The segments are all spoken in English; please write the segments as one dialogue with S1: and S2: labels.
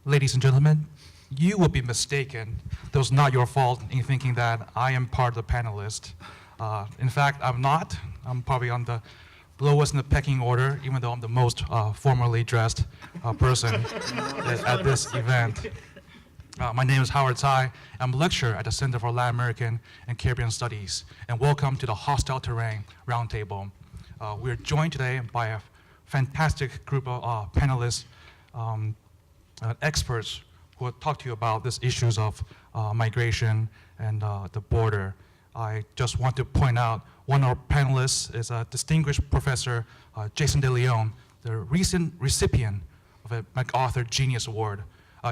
S1: Ladies and gentlemen, you will be mistaken. That was not your fault in thinking that I am part of the panelist. In fact, I'm not. I'm probably on the lowest in the pecking order, even though I'm the most formally dressed person at this event. My name is Howard Tsai. I'm a lecturer at the Center for Latin American and Caribbean Studies, and welcome to the Hostile Terrain Roundtable. We're joined today by a fantastic group of panelists, experts who will talk to you about these issues of migration and the border. I just want to point out one of our panelists is a distinguished professor, Jason De Leon, the recent recipient of a MacArthur Genius Award.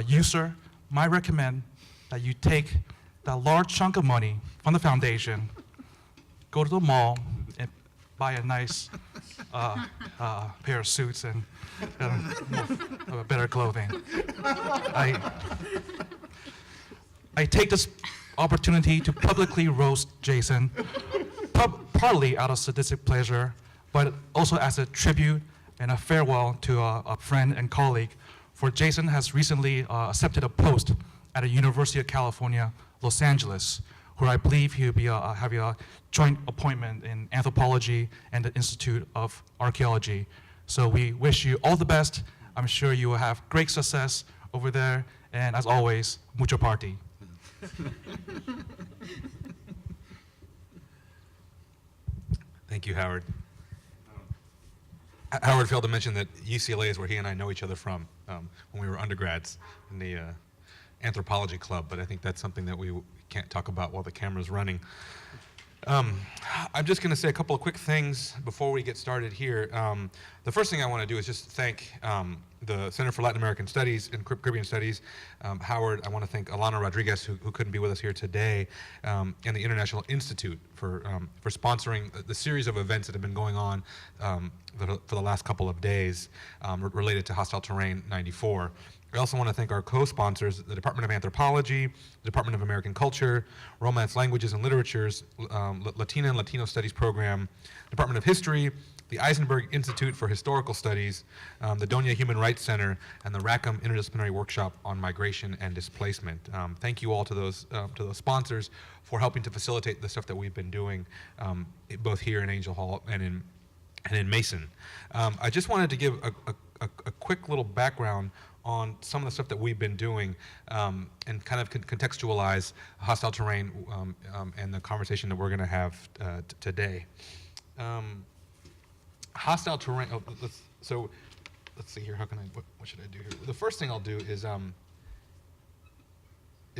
S1: You, sir, might recommend that you take that large chunk of money from the foundation, go to the mall, and buy a nice pair of suits and better clothing. I take this opportunity to publicly roast Jason, partly out of sadistic pleasure, but also as a tribute and a farewell to a friend and colleague. For Jason has recently accepted a post at the University of California, Los Angeles, where I believe he'll be having a joint appointment in anthropology and the Institute of Archaeology. So we wish you all the best. I'm sure you will have great success over there. And as always, mucho party.
S2: Thank you, Howard. Howard failed to mention that UCLA is where he and I know each other from when we were undergrads in the Anthropology Club, but I think that's something that we can't talk about while the camera's running. I'm just going to say a couple of quick things before we get started here. The first thing I want to do is just thank the Center for Latin American Studies and Caribbean Studies. Howard, I want to thank Alana Rodriguez, who couldn't be with us here today, and the International Institute for sponsoring the series of events that have been going on for the last couple of days related to Hostile Terrain 94. I also want to thank our co-sponsors, the Department of Anthropology, the Department of American Culture, Romance Languages and Literatures, Latina and Latino Studies Program, Department of History, the Eisenberg Institute for Historical Studies, the Doña Human Rights Center, and the Rackham Interdisciplinary Workshop on Migration and Displacement. Thank you all to those sponsors for helping to facilitate the stuff that we've been doing, both here in Angel Hall and in Mason. I just wanted to give a quick little background on some of the stuff that we've been doing and kind of contextualize Hostile Terrain and the conversation that we're going to have today. Hostile Terrain, let's see here, what should I do here? The first thing I'll do is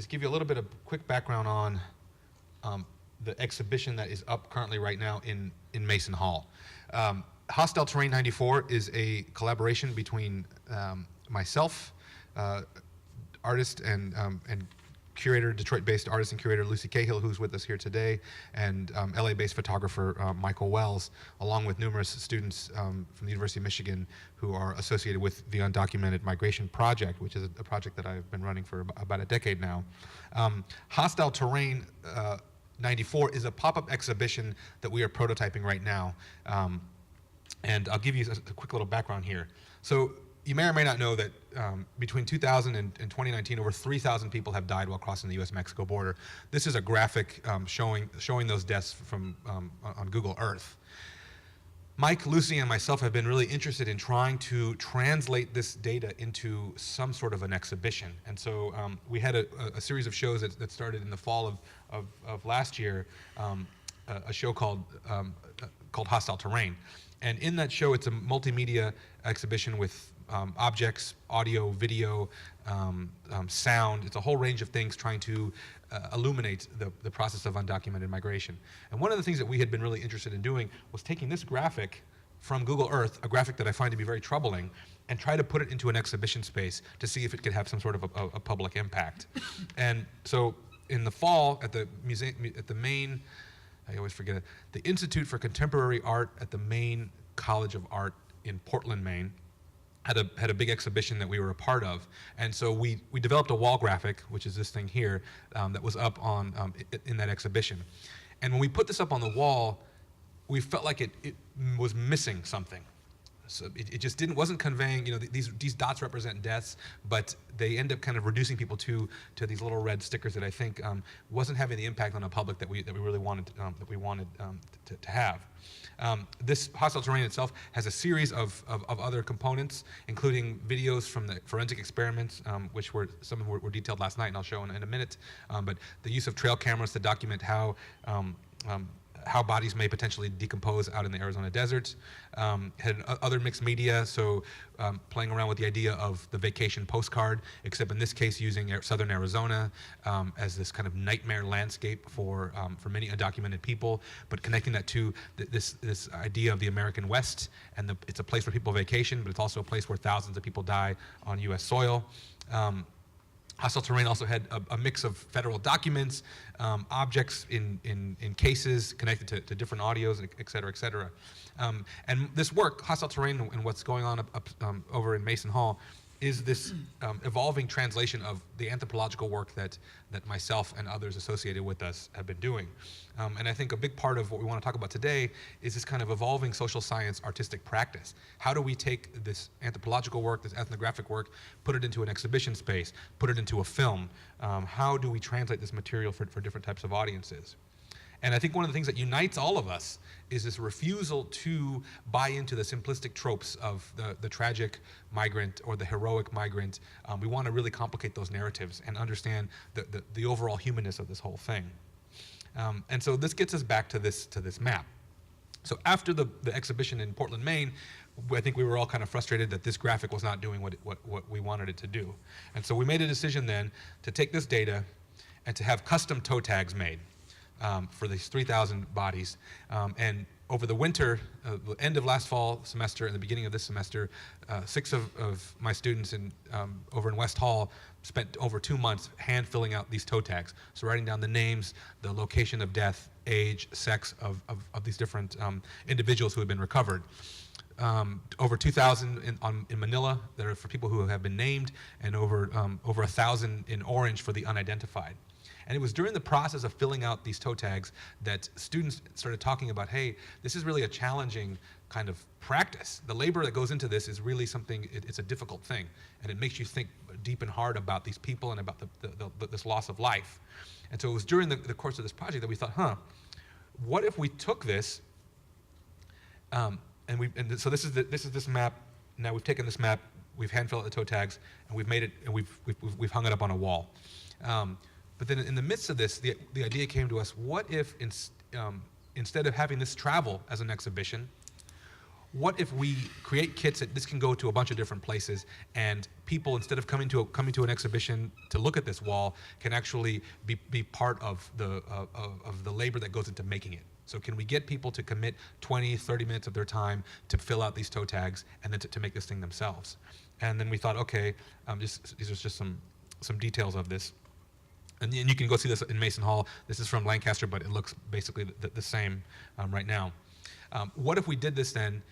S2: give you a little bit of quick background on the exhibition that is up currently right now in Mason Hall. Hostile Terrain 94 is a collaboration between myself, artist and curator, Detroit-based artist and curator Lucy Cahill, who's with us here today, and LA-based photographer Michael Wells, along with numerous students from the University of Michigan who are associated with the Undocumented Migration Project, which is a project that I've been running for about a decade now. Hostile Terrain 94 is a pop-up exhibition that we are prototyping right now. And I'll give you a quick little background here. So you may or may not know that between 2000 and 2019, over 3,000 people have died while crossing the U.S.-Mexico border. This is a graphic showing those deaths from on Google Earth. Mike, Lucy, and myself have been really interested in trying to translate this data into some sort of an exhibition. And so we had a series of shows that started in the fall of last year, a show called Hostile Terrain. And in that show, it's a multimedia exhibition with objects, audio, video, sound. It's a whole range of things trying to illuminate the process of undocumented migration. And one of the things that we had been really interested in doing was taking this graphic from Google Earth, a graphic that I find to be very troubling, and try to put it into an exhibition space to see if it could have some sort of a public impact. And so in the fall, at the museum, at the Maine, I always forget it, the Institute for Contemporary Art at the Maine College of Art in Portland, Maine, had a big exhibition that we were a part of. And so we developed a wall graphic, which is this thing here, that was up on in that exhibition. And when we put this up on the wall, we felt like it was missing something. So it just wasn't conveying, these dots represent deaths, but they end up kind of reducing people to these little red stickers that I think wasn't having the impact on the public that we really wanted to have. This hostile terrain itself has a series of other components, including videos from the forensic experiments, which some were detailed last night, and I'll show in a minute. But the use of trail cameras to document how bodies may potentially decompose out in the Arizona desert. Had other mixed media, so playing around with the idea of the vacation postcard, except in this case using southern Arizona as this kind of nightmare landscape for many undocumented people, but connecting that to this idea of the American West, and it's a place where people vacation, but it's also a place where thousands of people die on U.S. soil. Hostile terrain also had a mix of federal documents, objects in cases connected to different audios, et cetera, et cetera. And this work, hostile terrain, and what's going on over in Mason Hall, is this evolving translation of the anthropological work that myself and others associated with us have been doing. And I think a big part of what we want to talk about today is this kind of evolving social science artistic practice. How do we take this anthropological work, this ethnographic work, put it into an exhibition space, put it into a film? How do we translate this material for different types of audiences? And I think one of the things that unites all of us is this refusal to buy into the simplistic tropes of the tragic migrant or the heroic migrant. We want to really complicate those narratives and understand the overall humanness of this whole thing. And so this gets us back to this map. So after the exhibition in Portland, Maine, I think we were all kind of frustrated that this graphic was not doing what we wanted it to do. And so we made a decision then to take this data and to have custom toe tags made. For these 3,000 bodies. And over the winter, the end of last fall semester and the beginning of this semester, 6 of my students over in West Hall spent over 2 months hand filling out these toe tags. So writing down the names, the location of death, age, sex of these different individuals who had been recovered. Over 2,000 in Manila that are for people who have been named, and over 1,000 in orange for the unidentified. And it was during the process of filling out these toe tags that students started talking about, hey, this is really a challenging kind of practice. The labor that goes into this is really something, it's a difficult thing. And it makes you think deep and hard about these people and about this loss of life. And so it was during the course of this project that we thought, what if we took this, so this is this map. Now we've taken this map, we've hand filled out the toe tags, and we've made it, and we've hung it up on a wall. But then in the midst of this, the idea came to us, what if instead of having this travel as an exhibition, what if we create kits that this can go to a bunch of different places, and people, instead of coming to an exhibition to look at this wall, can actually be part of the labor that goes into making it. So can we get people to commit 20, 30 minutes of their time to fill out these toe tags and then to make this thing themselves? And then we thought, okay, these are just some details of this. And you can go see this in Mason Hall. This is from Lancaster, but it looks basically the same right now. What if we did this then,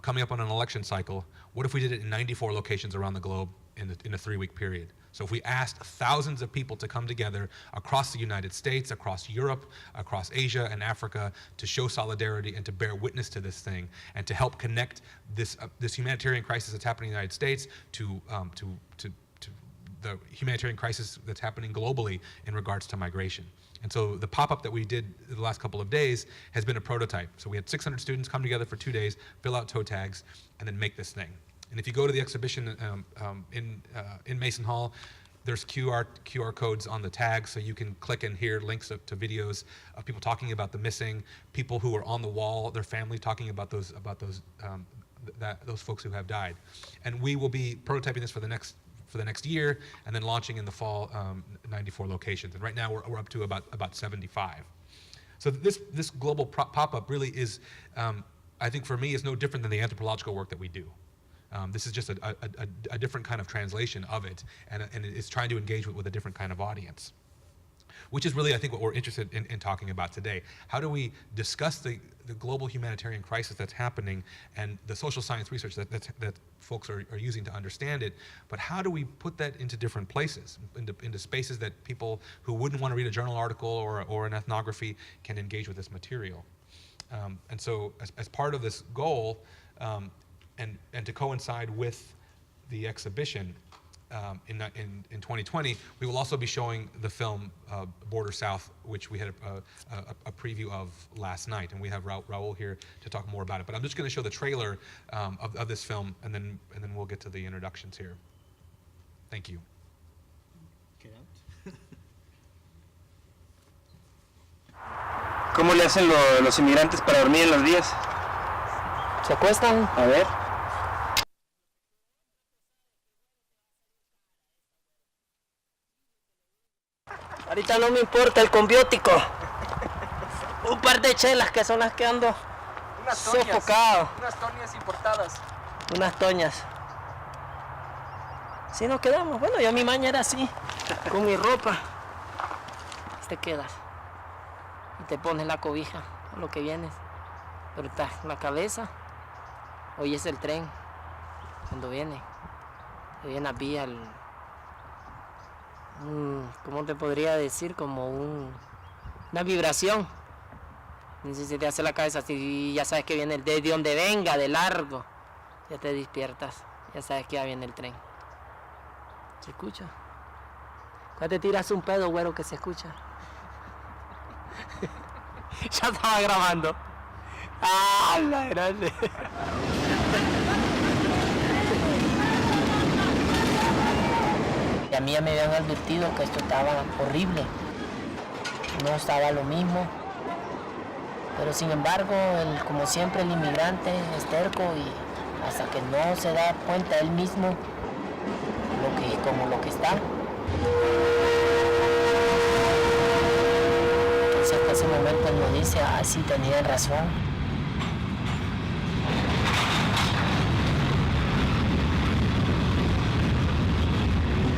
S2: coming up on an election cycle, what if we did it in 94 locations around the globe in a 3-week period? So if we asked thousands of people to come together across the United States, across Europe, across Asia and Africa to show solidarity and to bear witness to this thing and to help connect this humanitarian crisis that's happening in the United States to the humanitarian crisis that's happening globally in regards to migration. And so the pop-up that we did the last couple of days has been a prototype. So we had 600 students come together for 2 days, fill out toe tags, and then make this thing. And if you go to the exhibition in Mason Hall, there's QR codes on the tags, so you can click and hear links to videos of people talking about the missing, people who are on the wall, their family talking about those folks who have died. And we will be prototyping this for the next year, and then launching in the fall 94 locations. And right now we're up to about 75. So this global pop-up really is, I think for me, is no different than the anthropological work that we do. This is just a different kind of translation of it, and it's trying to engage with a different kind of audience, which is really, I think, what we're interested in talking about today. How do we discuss the global humanitarian crisis that's happening and the social science research that folks are using to understand it, but how do we put that into different places, into spaces that people who wouldn't want to read a journal article or an ethnography can engage with this material? And so as part of this goal, and to coincide with the exhibition in 2020, we will also be showing the film Border South, which we had a preview of last night, and we have Raúl here to talk more about it. But I'm just going to show the trailer of this film, and then we'll get to the introductions here. Thank you.
S3: ¿Cómo le hacen los inmigrantes para dormir en los días?
S4: ¿Se acuestan?
S3: A ver.
S4: Ahorita no me importa el combiótico. Un par de chelas que son las que ando sofocado.
S3: Unas toñas importadas.
S4: Unas toñas. Si nos quedamos, bueno, yo mi maña era así, con mi ropa. Te quedas y te pones la cobija, lo que vienes. Pero estás en la cabeza, oyes el tren cuando viene. Viene a vía, ¿cómo te podría decir? Como una vibración. Y si se te hace la cabeza así, ya sabes que viene de donde venga, de largo. Ya te despiertas, ya sabes que ya viene el tren. ¿Se escucha? Cuando te tiras un pedo, güero, que se escucha. Ya estaba grabando. ¡Ah, la grande! Y a mí ya me habían advertido que esto estaba horrible. No estaba lo mismo. Pero sin embargo, como siempre, el inmigrante es terco y hasta que no se da cuenta él mismo como lo que está. Entonces hasta ese momento él nos dice, ah, sí, tenía razón.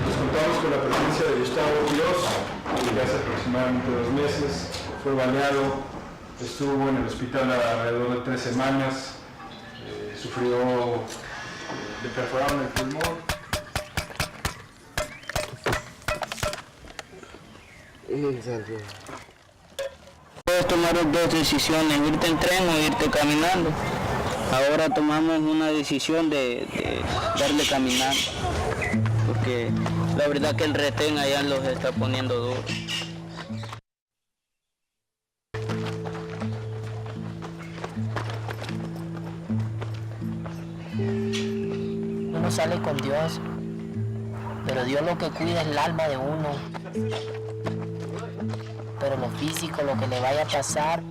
S5: Nos contamos con la presencia de Gustavo Quiroz, que hace aproximadamente 2 meses fue baleado, estuvo en el hospital alrededor de 3 semanas, sufrió, le perforaron el pulmón.
S3: Puedes tomar 2 decisiones, irte en tren o irte caminando. Ahora tomamos una decisión de darle caminando, porque la verdad que el retén allá los está poniendo duro.
S4: Uno sale con Dios, pero Dios lo que cuida es el alma de uno. Pero lo físico, lo que le vaya a pasar,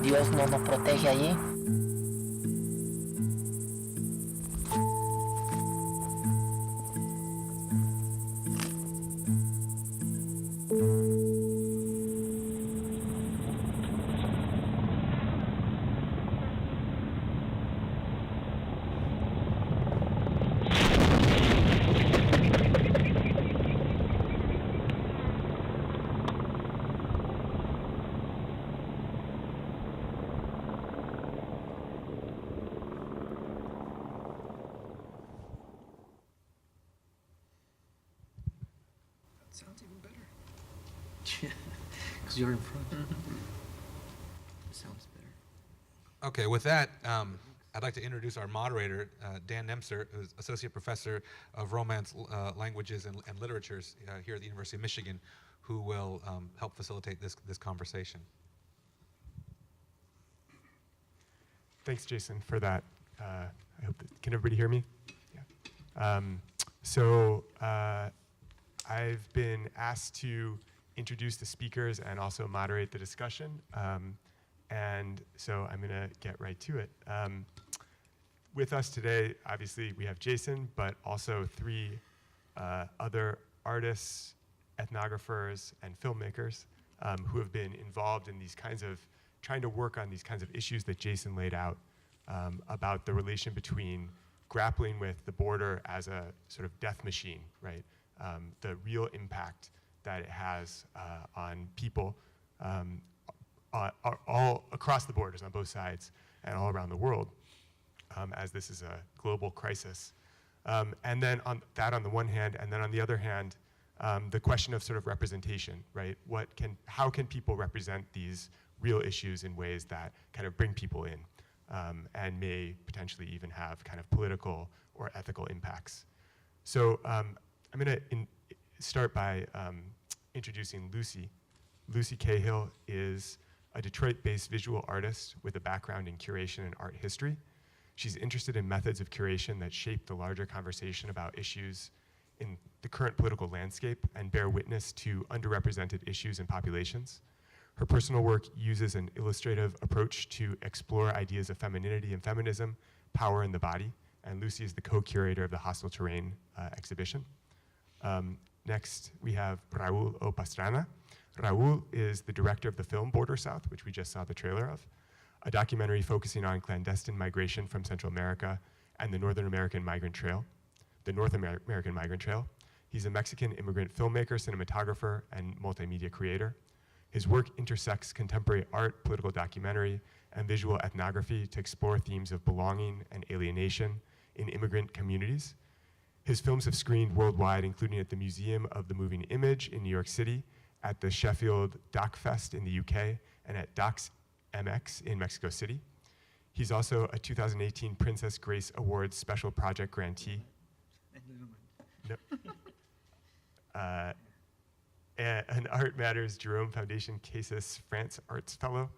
S4: Dios no nos protege allí.
S6: Sounds even better. Because you're in front. Sounds better.
S2: Okay, with that, I'd like to introduce our moderator, Dan NEMSER, who's Associate Professor of Romance Languages and Literatures here at the University of Michigan, who will help facilitate this conversation.
S5: Thanks, Jason, for that. I hope can everybody hear me? Yeah. I've been asked to introduce the speakers and also moderate the discussion. And so I'm going to get right to it. With us today, obviously, we have Jason, but also 3 other artists, ethnographers, and filmmakers who have been involved in these kinds of, trying to work on these kinds of issues that Jason laid out about the relation between grappling with the border as a sort of death machine, right? The real impact that it has on people all across the borders on both sides and all around the world, as this is a global crisis. And then on the one hand, and then on the other hand, the question of sort of representation, right? How can people represent these real issues in ways that kind of bring people in? and may potentially even have kind of political or ethical impacts. So I'm going to start by introducing Lucy. Lucy Cahill is a Detroit-based visual artist with a background in curation and art history. She's interested in methods of curation that shape the larger conversation about issues in the current political landscape and bear witness to underrepresented issues and populations. Her personal work uses an illustrative approach to explore ideas of femininity and feminism, power in the body, and Lucy is the co-curator of the Hostile Terrain exhibition. Next, we have RAÚL o PASTRANA. RAÚL is the director of the film Border South, which we just saw the trailer of, a documentary focusing on clandestine migration from Central America and the North American Migrant Trail. He's a Mexican immigrant filmmaker, cinematographer, and multimedia creator. His work intersects contemporary art, political documentary, and visual ethnography to explore themes of belonging and alienation in immigrant communities. His films have screened worldwide, including at the Museum of the Moving Image in New York City, at the Sheffield Doc Fest in the UK, and at Docs MX in Mexico City. He's also a 2018 Princess Grace Awards Special Project grantee. No. An Art Matters Jerome Foundation Casas France Arts Fellow,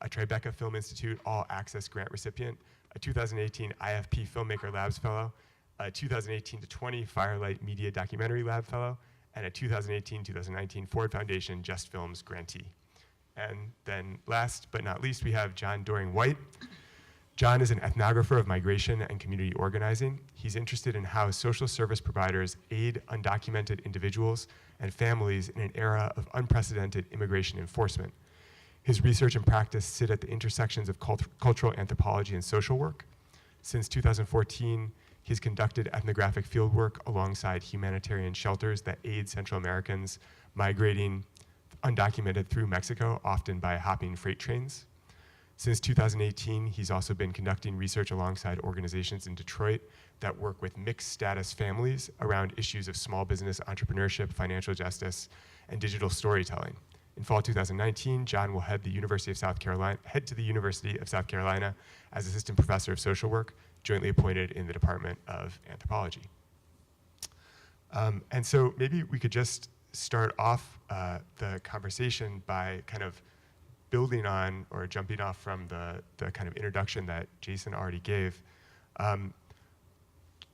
S5: a Tribeca Film Institute All Access Grant recipient, a 2018 IFP Filmmaker Labs Fellow, a 2018-20 Firelight Media Documentary Lab Fellow, and a 2018-2019 Ford Foundation Just Films grantee. And then last but not least, we have John DOERING-WHITE. John is an ethnographer of migration and community organizing. He's interested in how social service providers aid undocumented individuals and families in an era of unprecedented immigration enforcement. His research and practice sit at the intersections of cultural anthropology and social work. Since 2014, he's conducted ethnographic fieldwork alongside humanitarian shelters that aid Central Americans migrating undocumented through Mexico, often by hopping freight trains. Since 2018, he's also been conducting research alongside organizations in Detroit that work with mixed status families around issues of small business entrepreneurship, financial justice, and digital storytelling. In fall 2019, John will head to the University of South Carolina as assistant professor of social work, jointly appointed in the Department of Anthropology. And so maybe we could just start off the conversation by kind of building on or jumping off from the kind of introduction that Jason already gave.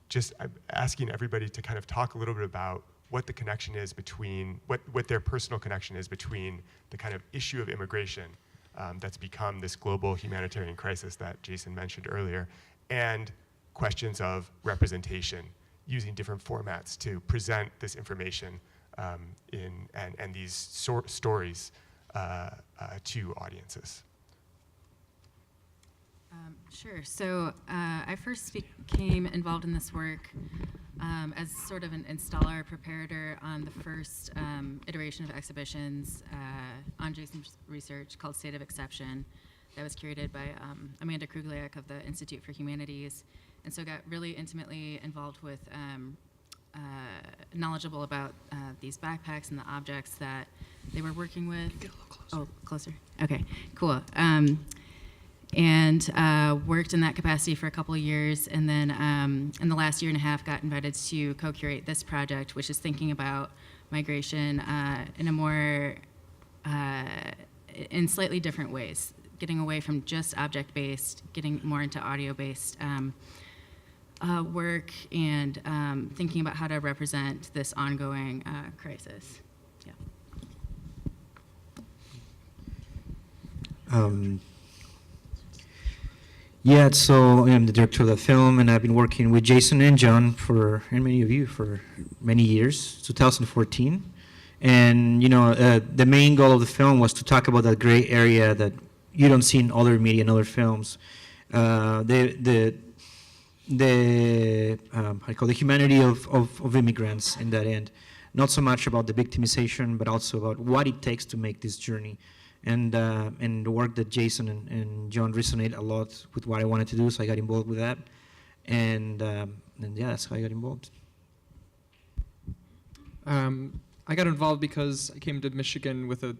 S5: Just asking everybody to kind of talk a little bit about what the connection is between, what their personal connection is between the kind of issue of immigration that's become this global humanitarian crisis that Jason mentioned earlier, and questions of representation, using different formats to present this information and these stories to audiences.
S7: Sure. So I first became involved in this work as sort of an installer, preparator on the first iteration of exhibitions on Jason's research called State of Exception that was curated by Amanda Krugliak of the Institute for Humanities. And so got really intimately involved with, knowledgeable about these backpacks and the objects that they were working with. Get a little closer. Oh, closer. Okay, cool. And worked in that capacity for a couple of years, and then in the last year and a half got invited to co-curate this project, which is thinking about migration in a more, in slightly different ways, getting away from just object-based, getting more into audio-based work, and thinking about how to represent this ongoing crisis. Yeah.
S6: Yeah, so I'm the director of the film, and I've been working with Jason and John and many of you for many years, 2014. And the main goal of the film was to talk about that gray area that you don't see in other media and other films. The humanity of immigrants in that end. Not so much about the victimization, but also about what it takes to make this journey. And the work that Jason and John resonate a lot with what I wanted to do, so I got involved with that. And yeah, that's how I got involved.
S8: I got involved because I came to Michigan with a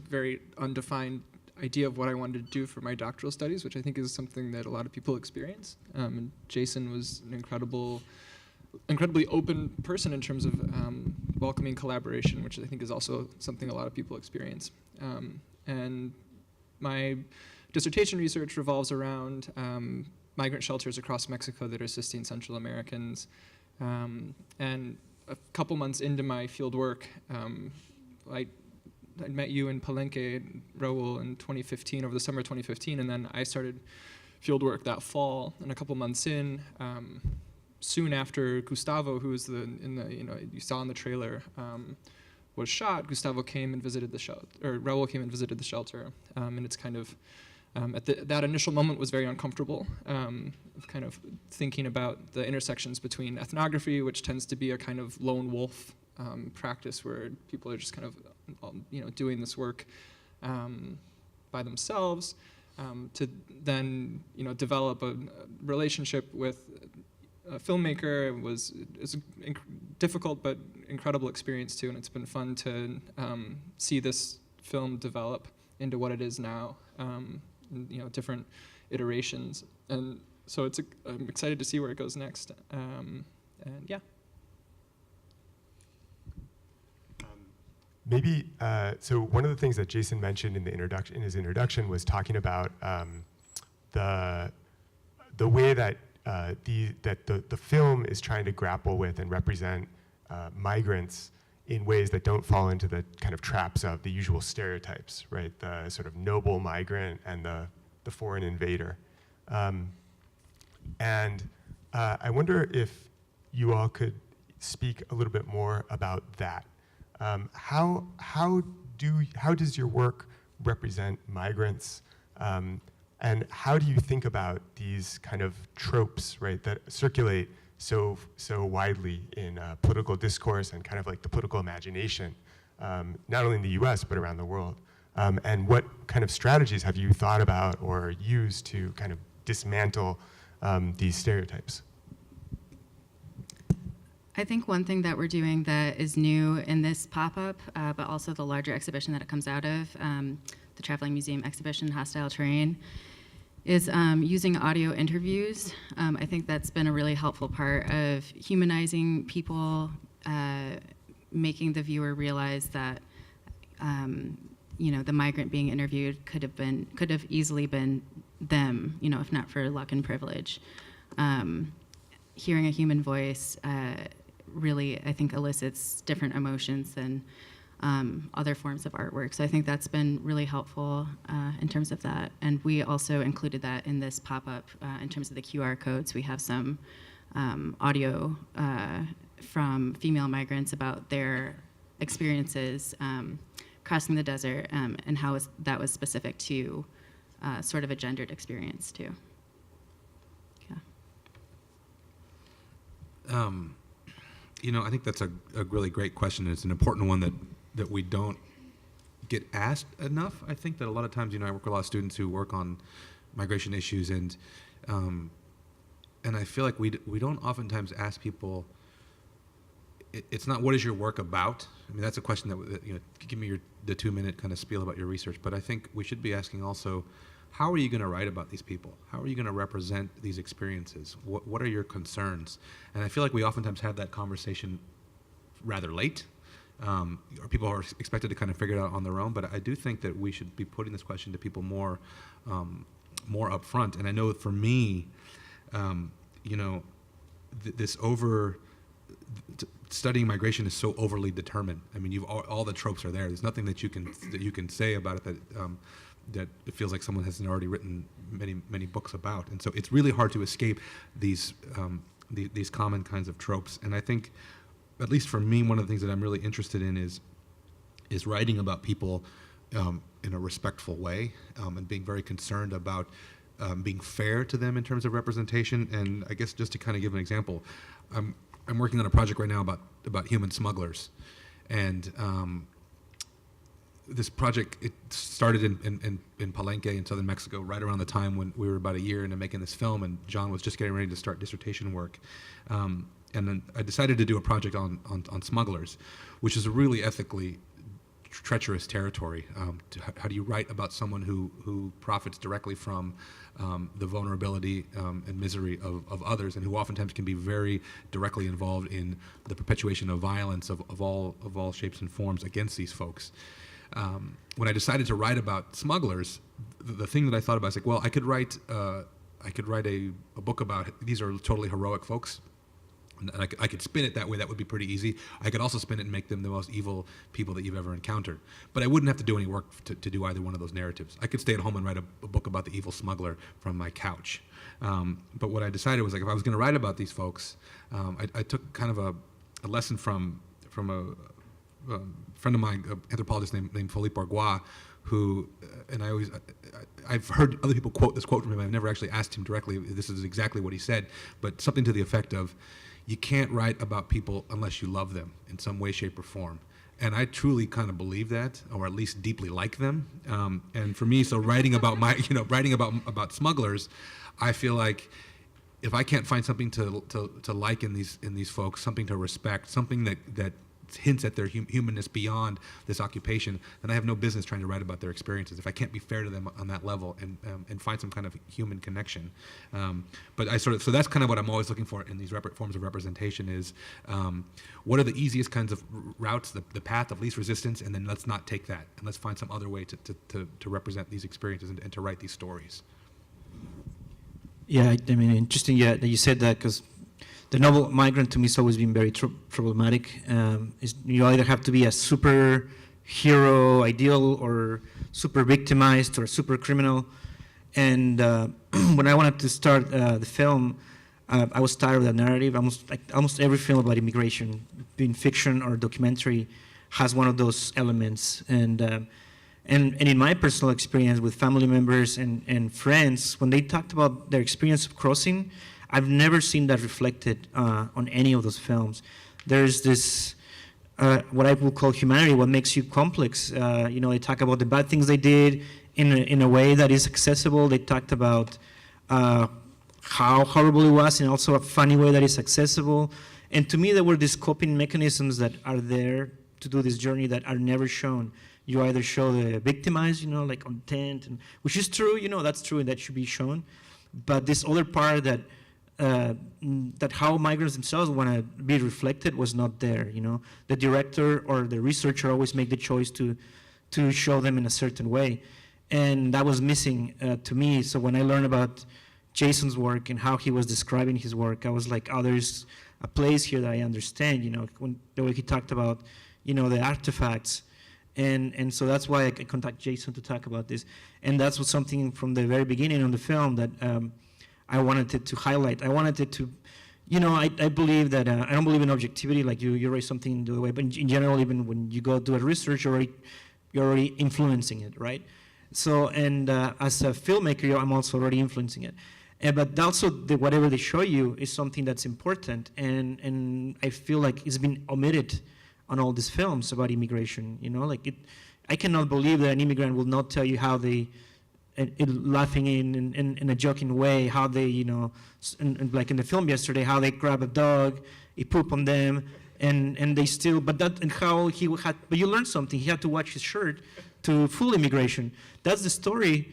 S8: very undefined idea of what I wanted to do for my doctoral studies, which I think is something that a lot of people experience. And Jason was an incredibly open person in terms of welcoming collaboration, which I think is also something a lot of people experience. And my dissertation research revolves around migrant shelters across Mexico that are assisting Central Americans. And a couple months into my field work, I met you in Palenque, RAÚL, in 2015, over the summer of 2015, and then I started field work that fall. And a couple months in, soon after Gustavo, who was you saw in the trailer, was shot, Gustavo came and visited the shelter, or RAÚL came and visited the shelter, and it's kind of that initial moment was very uncomfortable, of kind of thinking about the intersections between ethnography, which tends to be a kind of lone wolf practice where people are just kind of doing this work by themselves, to then develop a relationship with a filmmaker. It's a difficult but incredible experience too, and it's been fun to see this film develop into what it is now. Different iterations, and so I'm excited to see where it goes next. And yeah.
S5: Maybe so. One of the things that Jason mentioned in his introduction, was talking about the way that the film is trying to grapple with and represent migrants in ways that don't fall into the kind of traps of the usual stereotypes, right? The sort of noble migrant and the foreign invader. And I wonder if you all could speak a little bit more about that. How does your work represent migrants? And how do you think about these kind of tropes, right, that circulate so widely in political discourse and kind of like the political imagination, not only in the US, but around the world? And what kind of strategies have you thought about or used to kind of dismantle these stereotypes?
S7: I think one thing that we're doing that is new in this pop-up, but also the larger exhibition that it comes out of, the Traveling Museum exhibition, Hostile Terrain, is using audio interviews. I think that's been a really helpful part of humanizing people, making the viewer realize that the migrant being interviewed could have easily been them, if not for luck and privilege. Hearing a human voice really, I think, elicits different emotions than other forms of artwork. So I think that's been really helpful in terms of that. And we also included that in this pop-up in terms of the QR codes. We have some audio from female migrants about their experiences crossing the desert, and how that was specific to sort of a gendered experience too.
S2: I think that's a really great question. It's an important one that we don't get asked enough. I think that a lot of times, I work with a lot of students who work on migration issues, and I feel like we don't oftentimes ask people. It's not what is your work about. I mean, that's a question that give me the 2-minute kind of spiel about your research. But I think we should be asking also, how are you going to write about these people? How are you going to represent these experiences? What are your concerns? And I feel like we oftentimes have that conversation rather late, or people are expected to kind of figure it out on their own. But I do think that we should be putting this question to people more up front. And I know for me, studying migration is so overly determined. I mean, all the tropes are there. There's nothing that you can say about it that it feels like someone hasn't already written many books about. And so it's really hard to escape these common kinds of tropes. And I think, at least for me, one of the things that I'm really interested in is writing about people in a respectful way, and being very concerned about being fair to them in terms of representation. And I guess just to kind of give an example, I'm working on a project right now about human smugglers, and this project, it started in Palenque in southern Mexico, right around the time when we were about a year into making this film, and John was just getting ready to start dissertation work. And then I decided to do a project on smugglers, which is a really ethically
S9: treacherous territory. How do you write about someone who profits directly from the vulnerability and misery of others, and who oftentimes can be very directly involved in the perpetuation of violence of all shapes and forms against these folks? When I decided to write about smugglers, the thing that I thought about is like, well, I could write a book about these are totally heroic folks. And I could spin it that way. That would be pretty easy. I could also spin it and make them the most evil people that you've ever encountered. But I wouldn't have to do any work to do either one of those narratives. I could stay at home and write a book about the evil smuggler from my couch. But what I decided was, like, if I was going to write about these folks, I took kind of a lesson from a friend of mine, an anthropologist named Philippe Bourgois, who, and I've heard other people quote this quote from him. I've never actually asked him directly. This is exactly what he said, but something to the effect of, you can't write about people unless you love them in some way, shape, or form. And I truly kind of believe that, or at least deeply like them. And for me, so writing about writing about smugglers, I feel like if I can't find something to like in these folks, something to respect, something that hints at their humanness beyond this occupation, then I have no business trying to write about their experiences if I can't be fair to them on that level and find some kind of human connection. But so that's kind of what I'm always looking for in these forms of representation is what are the easiest kinds of routes, the path of least resistance, and then let's not take that, and let's find some other way to represent these experiences and to write these stories.
S6: Yeah, I mean, interesting that you said that, because the novel Migrant to me has always been very problematic. You either have to be a super hero ideal or super victimized or super criminal. And when I wanted to start the film, I was tired of that narrative. Almost every film about immigration, being fiction or documentary, has one of those elements. And in my personal experience with family members and friends, when they talked about their experience of crossing, I've never seen that reflected on any of those films. There's this, what I would call humanity, what makes you complex. They talk about the bad things they did in a way that is accessible. They talked about how horrible it was in also a funny way that is accessible. And to me, there were these coping mechanisms that are there to do this journey that are never shown. You either show the victimized, like on tent, which is true, that's true and that should be shown. But this other part that how migrants themselves want to be reflected was not there. The director or the researcher always make the choice to show them in a certain way, and that was missing to me. So when I learned about Jason's work and how he was describing his work, I was like, oh, there's a place here that I understand. When the way he talked about, the artifacts, and so that's why I contacted Jason to talk about this, and that's what something from the very beginning of the film that. I wanted it to highlight. I wanted it to, I believe that, I don't believe in objectivity, like you write something the way, but in general, even when you go do a research, you're already influencing it, right? So, and as a filmmaker, I'm also already influencing it. But also, whatever they show you is something that's important, and I feel like it's been omitted on all these films about immigration, I cannot believe that an immigrant will not tell you how they, laughing in a joking way, how they, like in the film yesterday, how they grab a dog, he poop on them, and they still, but how he had, but you learned something. He had to watch his shirt to fool immigration. That's the story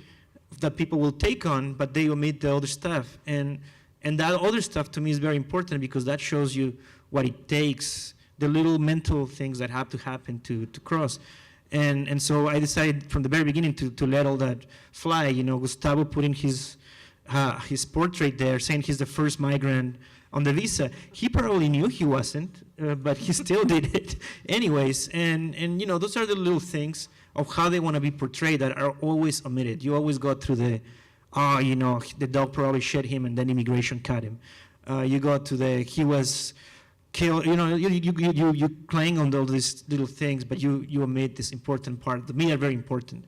S6: that people will take on, but they omit the other stuff. And that other stuff to me is very important because that shows you what it takes, the little mental things that have to happen to cross. And so I decided from the very beginning to let all that fly. Gustavo put in his portrait there, saying he's the first migrant on the visa. He probably knew he wasn't, but he still did it anyways. And those are the little things of how they want to be portrayed that are always omitted. You always go through the dog probably shot him and then immigration caught him. You go to he was killed, you playing on all these little things, but you omit this important part. To me, are very important,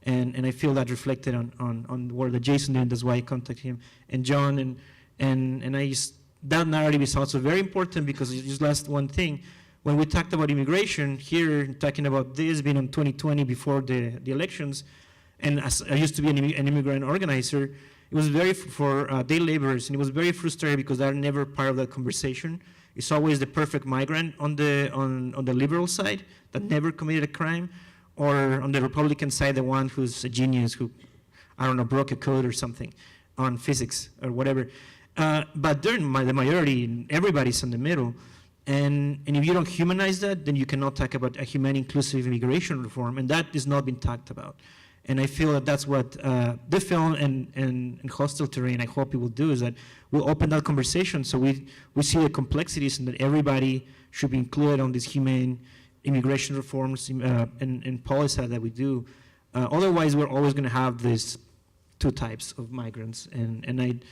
S6: and I feel that reflected on work that Jason did. That's why I contacted him and John, and I just, that narrative is also very important because just last one thing, when we talked about immigration here, talking about this being in 2020 before the elections, and as I used to be an immigrant organizer, it was very for day laborers, and it was very frustrating because they're never part of that conversation. It's always the perfect migrant on the liberal side that never committed a crime, or on the Republican side, the one who's a genius who, I don't know, broke a code or something on physics or whatever. But they're the majority, everybody's in the middle. And if you don't humanize that, then you cannot talk about a humane, inclusive immigration reform, and that is not being talked about. And I feel that that's what the film and Hostile Terrain, I hope it will do, is that we'll open that conversation so we see the complexities and that everybody should be included on these humane immigration reforms and policy that we do. Otherwise, we're always going to have these two types of migrants, and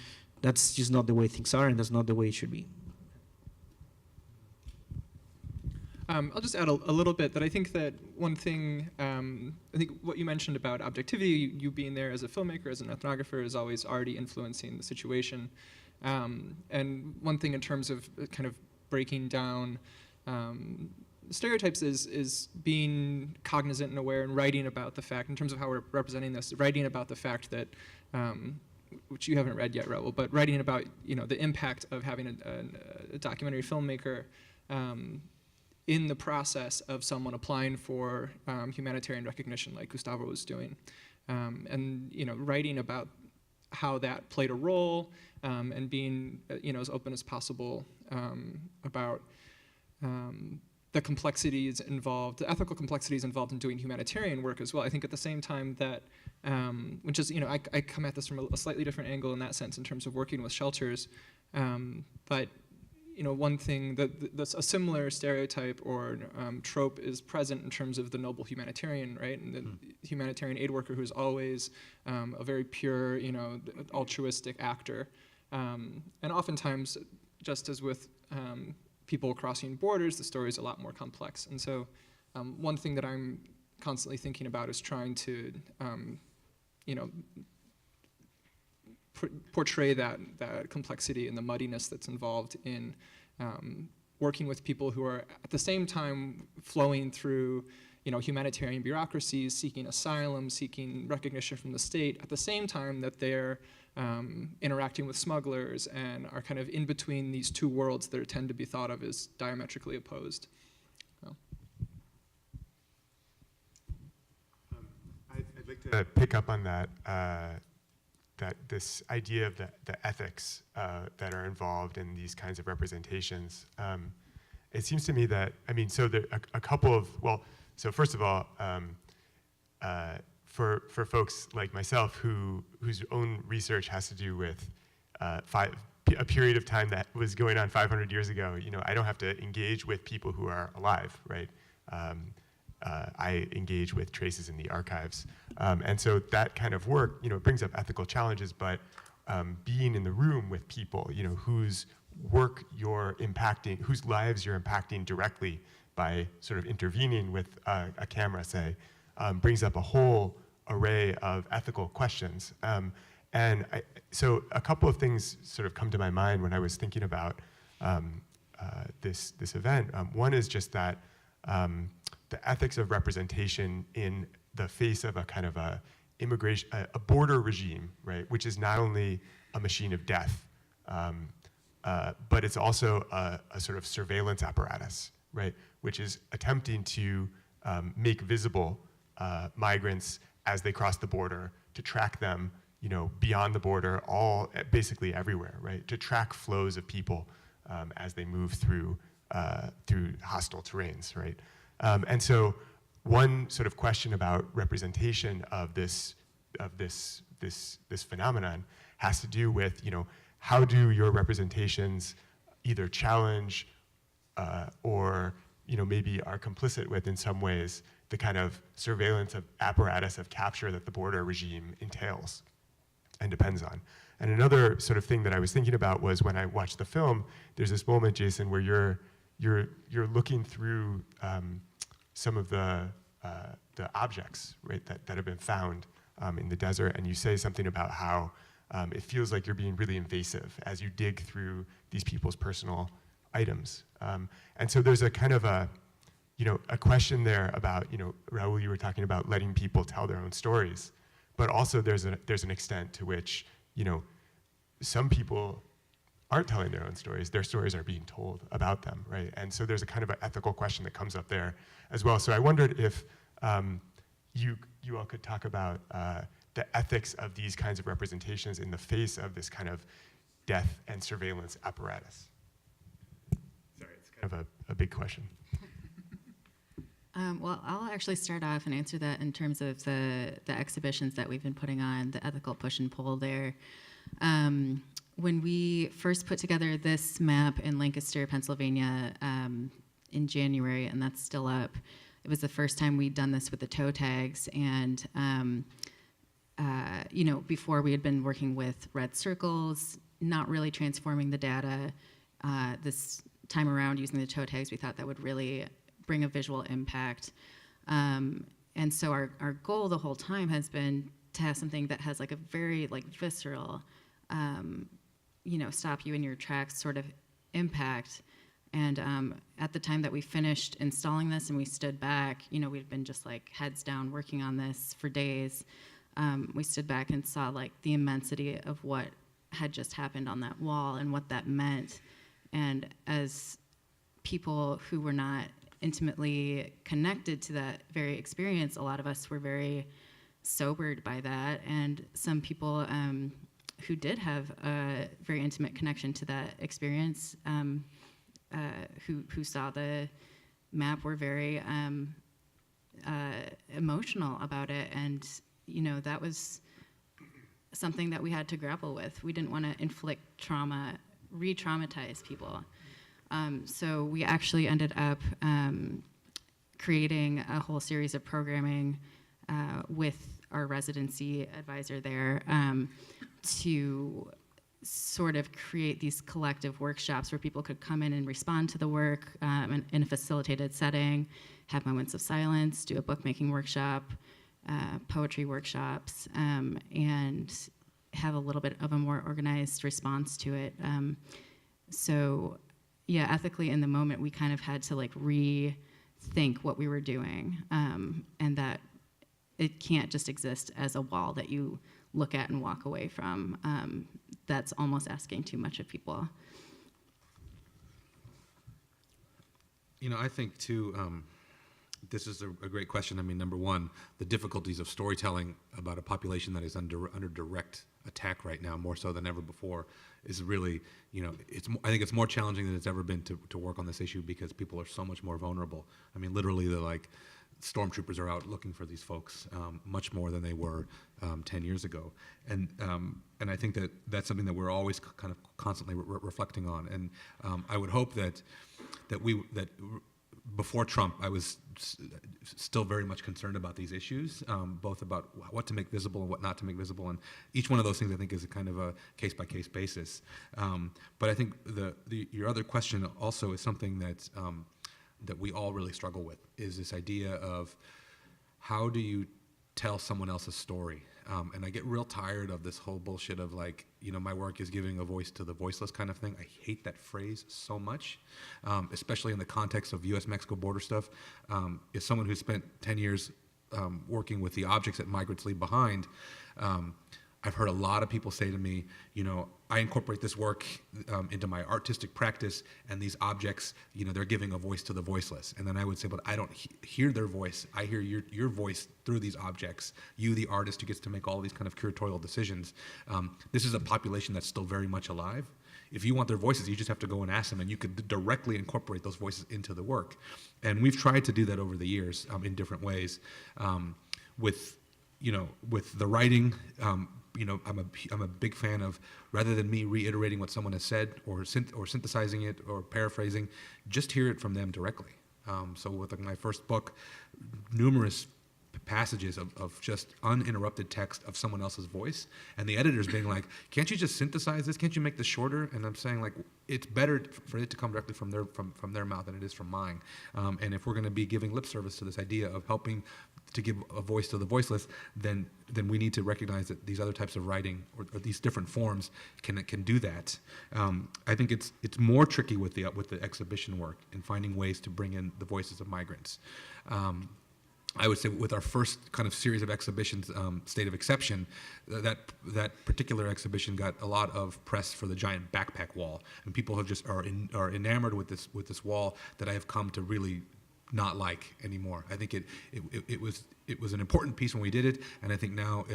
S6: that's just not the way things are, and that's not the way it should be.
S8: I'll just add a little bit that I think that one thing, I think what you mentioned about objectivity, you being there as a filmmaker, as an ethnographer, is always already influencing the situation. And one thing in terms of kind of breaking down stereotypes is being cognizant and aware and writing about the fact, in terms of how we're representing this, writing about the fact that, which you haven't read yet, Raúl, but writing about the impact of having a documentary filmmaker in the process of someone applying for humanitarian recognition like Gustavo was doing. And writing about how that played a role and being as open as possible about the complexities involved, the ethical complexities involved in doing humanitarian work as well. I think at the same time that, which is, I come at this from a slightly different angle in that sense in terms of working with shelters, but one thing that's a similar stereotype or trope is present in terms of the noble humanitarian, right? And the humanitarian aid worker who's always a very pure, altruistic actor. And oftentimes, just as with people crossing borders, the story is a lot more complex. And so one thing that I'm constantly thinking about is trying to, portray that complexity and the muddiness that's involved in working with people who are at the same time flowing through humanitarian bureaucracies, seeking asylum, seeking recognition from the state, at the same time that they're interacting with smugglers and are kind of in between these two worlds that tend to be thought of as diametrically opposed.
S5: I'd like to pick up on that. That this idea of the ethics that are involved in these kinds of representations. It seems to me that, so there are a couple of, so first of all, for folks like myself whose own research has to do with a period of time that was going on 500 years ago, I don't have to engage with people who are alive, right? I engage with traces in the archives. And so that kind of work, it brings up ethical challenges, but being in the room with people, whose work you're impacting, whose lives you're impacting directly by sort of intervening with a camera, say, brings up a whole array of ethical questions. So a couple of things sort of come to my mind when I was thinking about this event. One is just that the ethics of representation in the face of a kind of a border regime, right, which is not only a machine of death, but it's also a sort of surveillance apparatus, right, which is attempting to make visible migrants as they cross the border, to track them, beyond the border, basically everywhere, right, to track flows of people as they move through hostile terrains, right. And so one sort of question about representation of this phenomenon has to do with, how do your representations either challenge or maybe are complicit with in some ways the kind of surveillance of apparatus of capture that the border regime entails and depends on. And another sort of thing that I was thinking about was when I watched the film, there's this moment, Jason, where you're looking through some of the objects, right, that have been found in the desert, and you say something about how it feels like you're being really invasive as you dig through these people's personal items. And so there's a kind of a question there about, Raúl, you were talking about letting people tell their own stories, but also there's an extent to which, some people aren't telling their own stories. Their stories are being told about them, right? And so there's a kind of an ethical question that comes up there as well. So I wondered if you all could talk about the ethics of these kinds of representations in the face of this kind of death and surveillance apparatus. Sorry, it's kind of a big question.
S7: Well, I'll actually start off and answer that in terms of the exhibitions that we've been putting on, the ethical push and pull there. When we first put together this map in Lancaster, Pennsylvania in January, and that's still up, it was the first time we'd done this with the toe tags. And you know, before we had been working with red circles, not really transforming the data. This time around, using the toe tags, we thought that would really bring a visual impact. And so our goal the whole time has been to have something that has like a very like visceral, you know, stop you in your tracks sort of impact. And at the time that we finished installing this and we stood back, you know, we'd been just like heads down working on this for days. We stood back and saw like the immensity of what had just happened on that wall and what that meant. And as people who were not intimately connected to that very experience, a lot of us were very sobered by that. And some people who did have a very intimate connection to that experience, who saw the map, were very emotional about it. And you know, that was something that we had to grapple with. We didn't want to inflict trauma, re-traumatize people. So we actually ended up creating a whole series of programming with our residency advisor there to sort of create these collective workshops where people could come in and respond to the work in a facilitated setting, have moments of silence, do a bookmaking workshop, poetry workshops, and have a little bit of a more organized response to it. So yeah, ethically in the moment, we kind of had to like rethink what we were doing, and that it can't just exist as a wall that you look at and walk away from. That's almost asking too much of people.
S9: You know, I think too, this is a great question. I mean, number one, the difficulties of storytelling about a population that is under direct attack right now, more so than ever before, is really, you know, I think it's more challenging than it's ever been to work on this issue because people are so much more vulnerable. I mean, literally, the like stormtroopers are out looking for these folks much more than they were 10 years ago, and I think that that's something that we're always kind of constantly reflecting on. And I would hope that before Trump, I was still very much concerned about these issues, both about what to make visible and what not to make visible, and each one of those things I think is a kind of a case-by-case basis. But I think your other question also is something that we all really struggle with, is this idea of how do you tell someone else's story? And I get real tired of this whole bullshit of like, you know, my work is giving a voice to the voiceless kind of thing. I hate that phrase so much, especially in the context of US-Mexico border stuff. As someone who spent 10 years working with the objects that migrants leave behind, I've heard a lot of people say to me, you know, I incorporate this work into my artistic practice, and these objects, you know, they're giving a voice to the voiceless. And then I would say, but I don't hear their voice. I hear your voice through these objects. You, the artist who gets to make all these kind of curatorial decisions. This is a population that's still very much alive. If you want their voices, you just have to go and ask them, and you could directly incorporate those voices into the work. And we've tried to do that over the years in different ways. With the writing, you know, I'm a big fan of, rather than me reiterating what someone has said or synthesizing it or paraphrasing, just hear it from them directly. So with like my first book, numerous passages of just uninterrupted text of someone else's voice, and the editors being like, can't you just synthesize this? Can't you make this shorter? And I'm saying, like, it's better for it to come directly from their mouth than it is from mine. And if we're going to be giving lip service to this idea of helping to give a voice to the voiceless, then we need to recognize that these other types of writing or these different forms can do that. I think it's more tricky with the exhibition work and finding ways to bring in the voices of migrants. I would say with our first kind of series of exhibitions, State of Exception, that particular exhibition got a lot of press for the giant backpack wall, and people have just are enamored with this wall that I have come to really not like anymore. I think it was an important piece when we did it, and I think now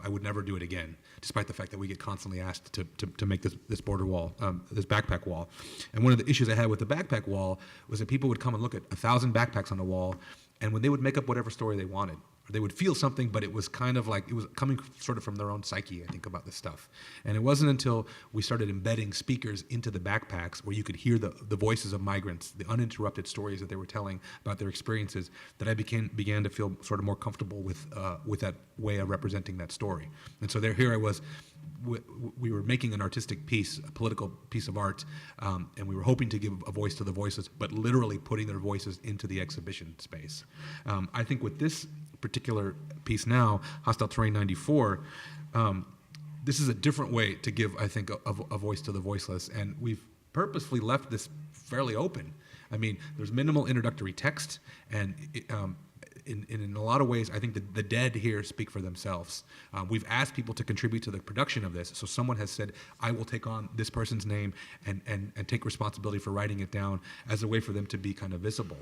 S9: I would never do it again, despite the fact that we get constantly asked to make this border wall, this backpack wall. And one of the issues I had with the backpack wall was that people would come and look at 1,000 backpacks on the wall, and when they would make up whatever story they wanted, or they would feel something, but it was kind of like, it was coming sort of from their own psyche, I think, about this stuff. And it wasn't until we started embedding speakers into the backpacks where you could hear the voices of migrants, the uninterrupted stories that they were telling about their experiences, that I began to feel sort of more comfortable with that way of representing that story. And so here I was, we were making an artistic piece, a political piece of art, and we were hoping to give a voice to the voiceless, but literally putting their voices into the exhibition space. I think with this particular piece now, Hostile Terrain 94, this is a different way to give, I think, a voice to the voiceless, and we've purposefully left this fairly open. I mean, there's minimal introductory text, and in a lot of ways, I think the dead here speak for themselves. We've asked people to contribute to the production of this, so someone has said, I will take on this person's name and take responsibility for writing it down as a way for them to be kind of visible.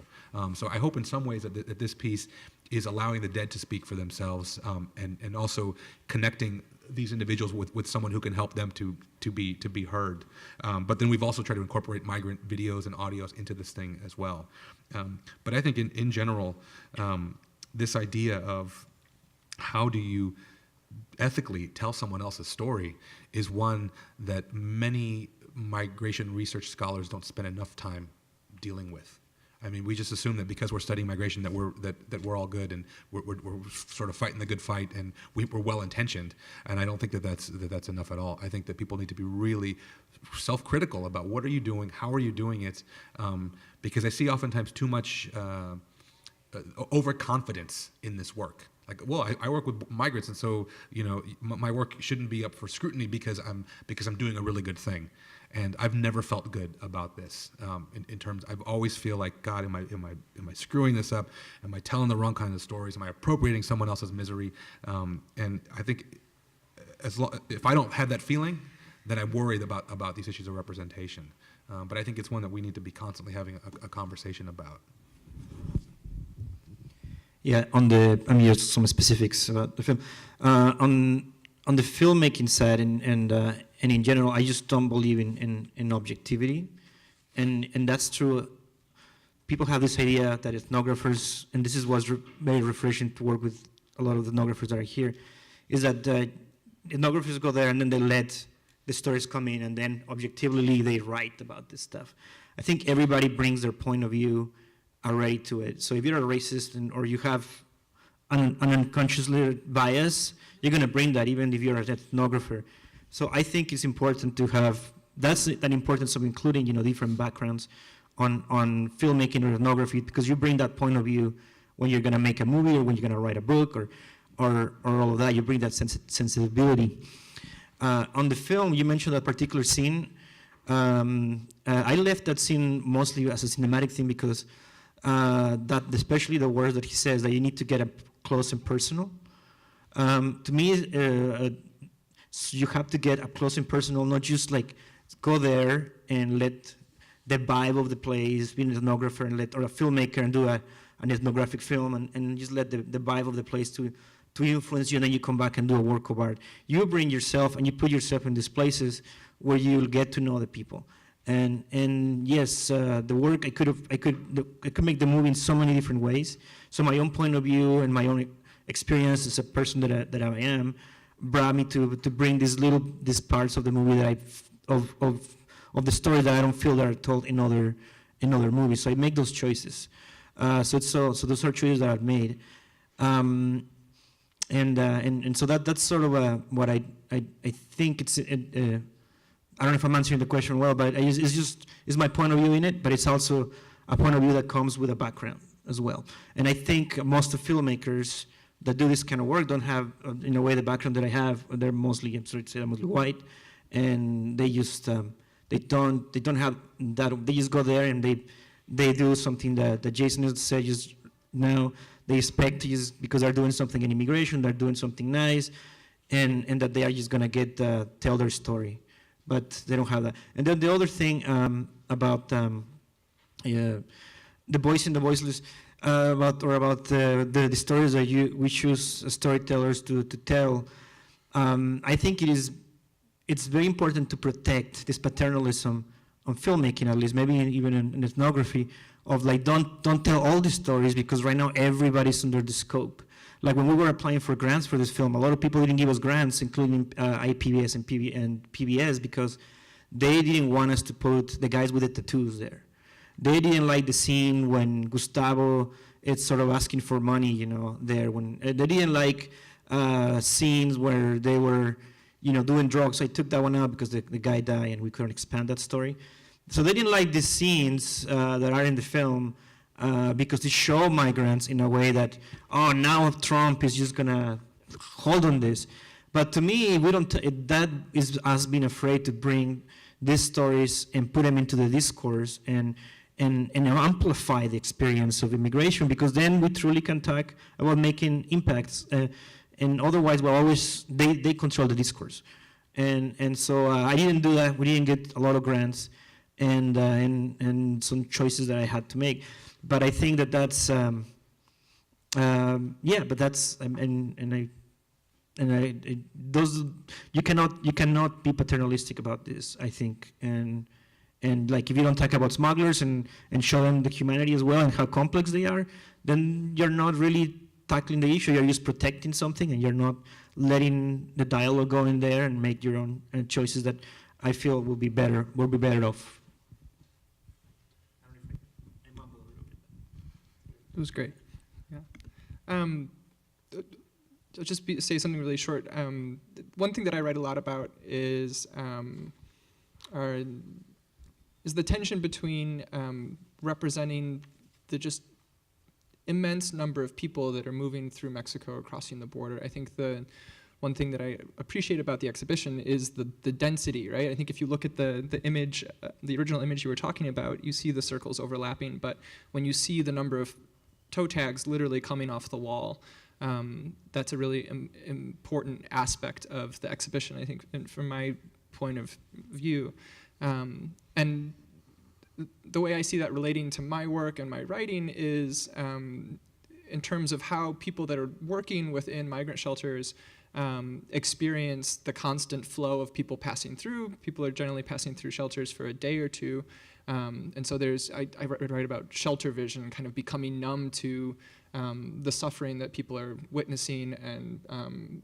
S9: So I hope in some ways that this piece is allowing the dead to speak for themselves, and also connecting these individuals with someone who can help them to be heard. But then we've also tried to incorporate migrant videos and audios into this thing as well. But I think in general, this idea of how do you ethically tell someone else's story is one that many migration research scholars don't spend enough time dealing with. I mean, we just assume that because we're studying migration that we're all good and we're sort of fighting the good fight and we're well-intentioned. And I don't think that's enough at all. I think that people need to be really self-critical about what are you doing, how are you doing it, because I see oftentimes too much overconfidence in this work. Like, well, I work with migrants, and so my work shouldn't be up for scrutiny because I'm doing a really good thing. And I've never felt good about this. In terms, I always feel like, God, am I screwing this up? Am I telling the wrong kind of stories? Am I appropriating someone else's misery? And I think if I don't have that feeling, then I'm worried about these issues of representation. But I think it's one that we need to be constantly having a conversation about.
S6: Yeah, just some specifics about the film. On the filmmaking side and in general, I just don't believe in objectivity, and that's true. People have this idea that ethnographers, and this was very refreshing to work with a lot of the ethnographers that are here, is that ethnographers go there and then they let the stories come in, and then objectively they write about this stuff. I think everybody brings their point of view already to it. So if you're a racist or you have an unconsciously bias, you're going to bring that even if you're an ethnographer. So I think it's important to have, that's the importance of including different backgrounds on filmmaking or ethnography, because you bring that point of view when you're going to make a movie or when you're going to write a book or all of that. You bring that sensibility. On the film, you mentioned that particular scene. I left that scene mostly as a cinematic thing because that especially the words that he says that you need to get up close and personal. To me, you have to get up close and personal, not just like go there and let the vibe of the place, be an ethnographer or a filmmaker and do an ethnographic film and just let the vibe of the place to influence you, and then you come back and do a work of art. You bring yourself and you put yourself in these places where you'll get to know the people. And yes, the work I could make the movie in so many different ways. So my own point of view and my own experience as a person that I am brought me to bring these parts of the movie that of the story that I don't feel that are told in other movies. So I make those choices. So those are choices that I've made. And so that's sort of what I think it's. I don't know if I'm answering the question well, but it's my point of view in it, but it's also a point of view that comes with a background as well. And I think most of filmmakers that do this kind of work don't have, in a way, the background that I have. They're mostly, I'm sorry to say, they're mostly white, and they just they don't have that. They just go there and they do something that Jason has said just now. They expect to just because they're doing something in immigration, they're doing something nice, and that they are just gonna get tell their story. But they don't have that. And then the other thing about the voice and the voiceless, about the stories that we choose as storytellers to tell. I think it's very important to protect this paternalism on filmmaking, at least, maybe even in ethnography, of like don't tell all the stories, because right now everybody's under the scope. Like when we were applying for grants for this film, a lot of people didn't give us grants, including IPBS and PBS, because they didn't want us to put the guys with the tattoos there. They didn't like the scene when Gustavo is sort of asking for money, you know, there. When they didn't like scenes where they were, you know, doing drugs. So I took that one out because the guy died and we couldn't expand that story. So they didn't like the scenes that are in the film because they show migrants in a way that, oh, now Trump is just gonna hold on this. But to me, we don't. That is us being afraid to bring these stories and put them into the discourse and amplify the experience of immigration, because then we truly can talk about making impacts. And otherwise, well, always they control the discourse. And so I didn't do that. We didn't get a lot of grants and some choices that I had to make. But I think that that's but that's those you cannot be paternalistic about this, I think. And like if you don't talk about smugglers and show them the humanity as well and how complex they are, then you're not really tackling the issue. You're just protecting something, and you're not letting the dialogue go in there and make your own choices that I feel will be better off.
S8: It was great. Yeah. I'll just say something really short. One thing that I write a lot about is the tension between representing the just immense number of people that are moving through Mexico or crossing the border. I think the one thing that I appreciate about the exhibition is the density, right? I think if you look at the image, the original image you were talking about, you see the circles overlapping, but when you see the number of toe tags literally coming off the wall, that's a really important aspect of the exhibition, I think, and from my point of view. And the way I see that relating to my work and my writing is in terms of how people that are working within migrant shelters experience the constant flow of people passing through. People are generally passing through shelters for a day or two. And so I write about shelter vision, kind of becoming numb to the suffering that people are witnessing and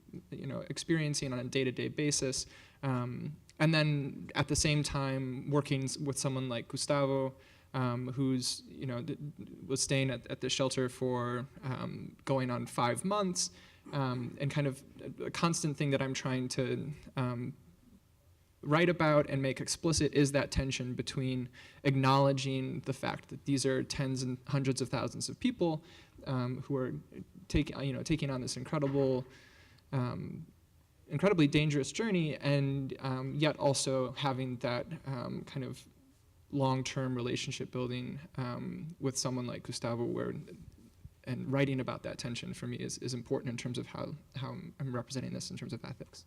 S8: experiencing on a day-to-day basis. And then at the same time, working with someone like Gustavo, who's was staying at the shelter for going on 5 months, and kind of a constant thing that I'm trying to write about and make explicit is that tension between acknowledging the fact that these are tens and hundreds of thousands of people who are taking on this incredibly dangerous journey, and yet also having that kind of long-term relationship building with someone like Gustavo, and writing about that tension for me is important in terms of how I'm representing this in terms of ethics.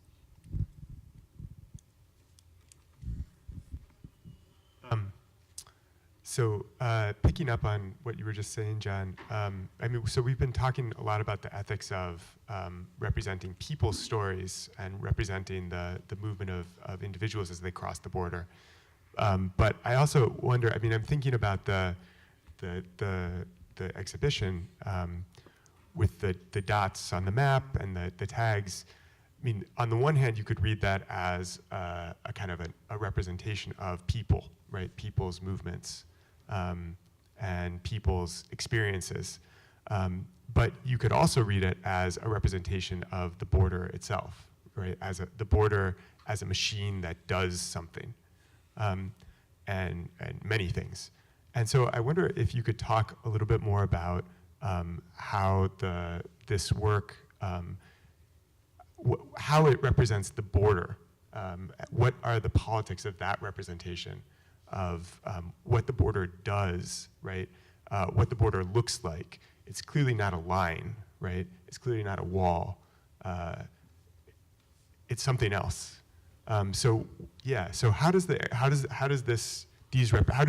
S5: So picking up on what you were just saying, John, so we've been talking a lot about the ethics of representing people's stories and representing the movement of individuals as they cross the border. But I also wonder, I'm thinking about the exhibition with the dots on the map and the tags. On the one hand, you could read that as a kind of a representation of people, right? People's movements. And people's experiences. But you could also read it as a representation of the border itself, right? The border as a machine that does something, and many things. And so I wonder if you could talk a little bit more about how this work, how it represents the border. What are the politics of that representation? Of what the border does, right? What the border looks like. It's clearly not a line, right? It's clearly not a wall. It's something else. So how do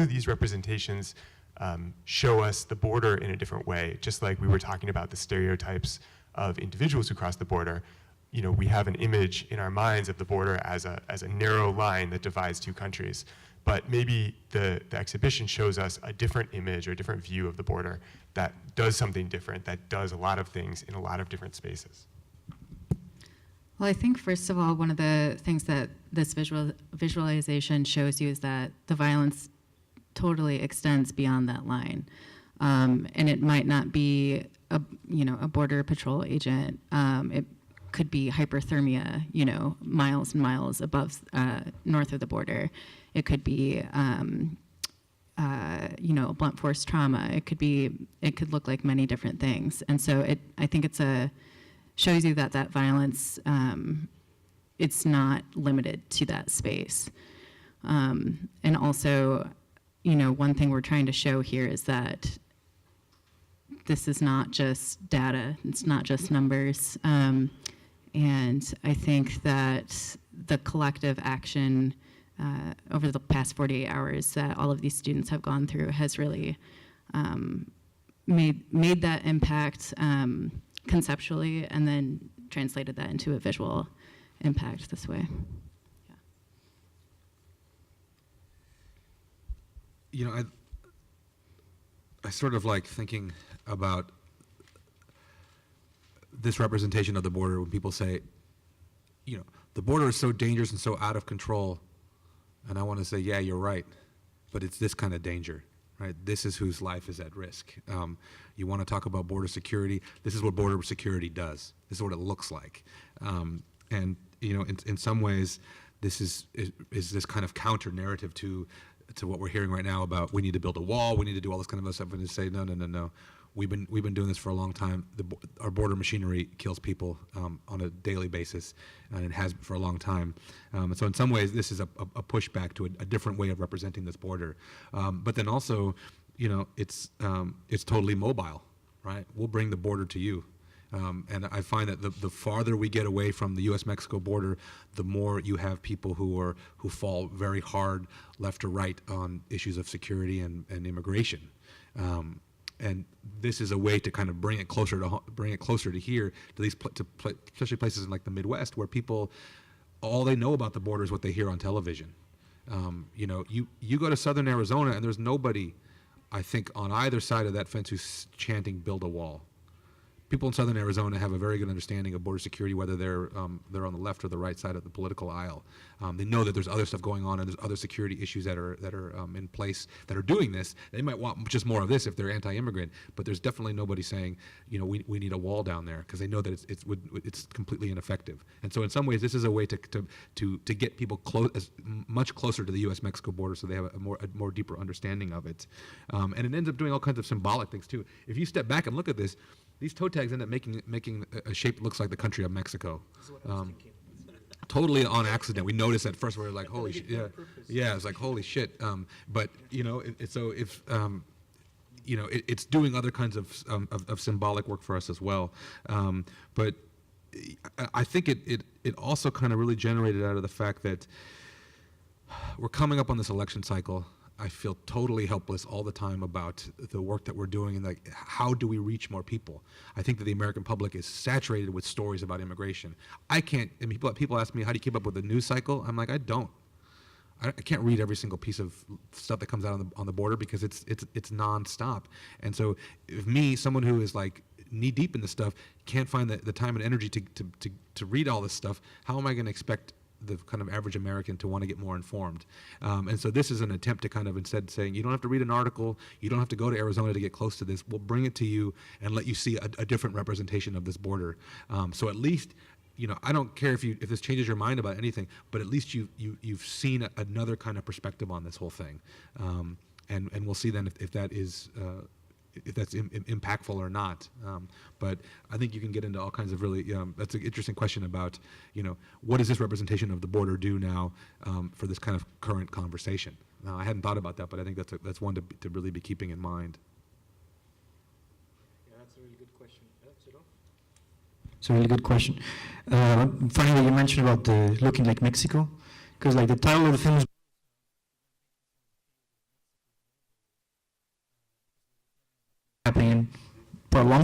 S5: these representations show us the border in a different way. Just like we were talking about the stereotypes of individuals who cross the border, you know, we have an image in our minds of the border as a narrow line that divides two countries. But maybe the exhibition shows us a different image or a different view of the border that does something different, that does a lot of things in a lot of different spaces.
S7: Well, I think, first of all, one of the things that this visualization shows you is that the violence totally extends beyond that line. And it might not be a border patrol agent. It could be hyperthermia, miles and miles above, north of the border. It could be, blunt force trauma. It could look like many different things. And so I think shows you that violence, it's not limited to that space. And also, one thing we're trying to show here is that this is not just data, it's not just numbers. And I think that the collective action over the past 48 hours that all of these students have gone through has really made that impact conceptually, and then translated that into a visual impact this way. Yeah.
S9: I sort of like thinking about this representation of the border when people say, the border is so dangerous and so out of control. And I want to say, yeah, you're right, but it's this kind of danger, right? This is whose life is at risk. You want to talk about border security? This is what border security does. This is what it looks like. And in some ways, this is this kind of counter narrative to what we're hearing right now about we need to build a wall, we need to do all this kind of stuff, and to say no. We've been doing this for a long time. Our border machinery kills people on a daily basis, and it has for a long time. And so in some ways, this is a pushback to a different way of representing this border. But then also, it's totally mobile, right? We'll bring the border to you. And I find that the farther we get away from the U.S.-Mexico border, the more you have people who fall very hard left or right on issues of security and immigration. And this is a way to kind of bring it closer to here, to these especially places in like the Midwest, where people, all they know about the border is what they hear on television. You go to southern Arizona and there's nobody, I think, on either side of that fence who's chanting "build a wall." People in southern Arizona have a very good understanding of border security, whether they're on the left or the right side of the political aisle. They know that there's other stuff going on and there's other security issues that are in place that are doing this. They might want just more of this if they're anti-immigrant, but there's definitely nobody saying, we need a wall down there, because they know that it's completely ineffective. And so in some ways, this is a way to get people much closer to the U.S.-Mexico border, so they have a more deeper understanding of it. And it ends up doing all kinds of symbolic things too. If you step back and look at this, these toe tags end up making a shape that looks like the country of Mexico. Totally on accident. We noticed at first, we were like, holy shit. Yeah, it's like, holy shit. But, it's doing other kinds of symbolic work for us as well. But I think it also kind of really generated out of the fact that we're coming up on this election cycle. I feel totally helpless all the time about the work that we're doing and like how do we reach more people. I think that the American public is saturated with stories about immigration. People ask me, how do you keep up with the news cycle? I'm like, I can't read every single piece of stuff that comes out on the border because it's nonstop. And so if someone who is like knee deep in this stuff, can't find the time and energy to read all this stuff, how am I going to expect the kind of average American to want to get more informed? And so this is an attempt to kind of instead saying, you don't have to read an article, you don't have to go to Arizona to get close to this, we'll bring it to you and let you see a different representation of this border. So at least, I don't care if this changes your mind about anything, but at least you've seen another kind of perspective on this whole thing. And we'll see then if that is if that's impactful or not. But I think you can get into all kinds of really, that's an interesting question about, what does this representation of the border do now for this kind of current conversation? Now, I hadn't thought about that, but I think that's one to really be keeping in mind.
S10: Yeah, that's a really good question.
S6: It's a really good question. Finally, you mentioned about the looking like Mexico, because like the title of the film is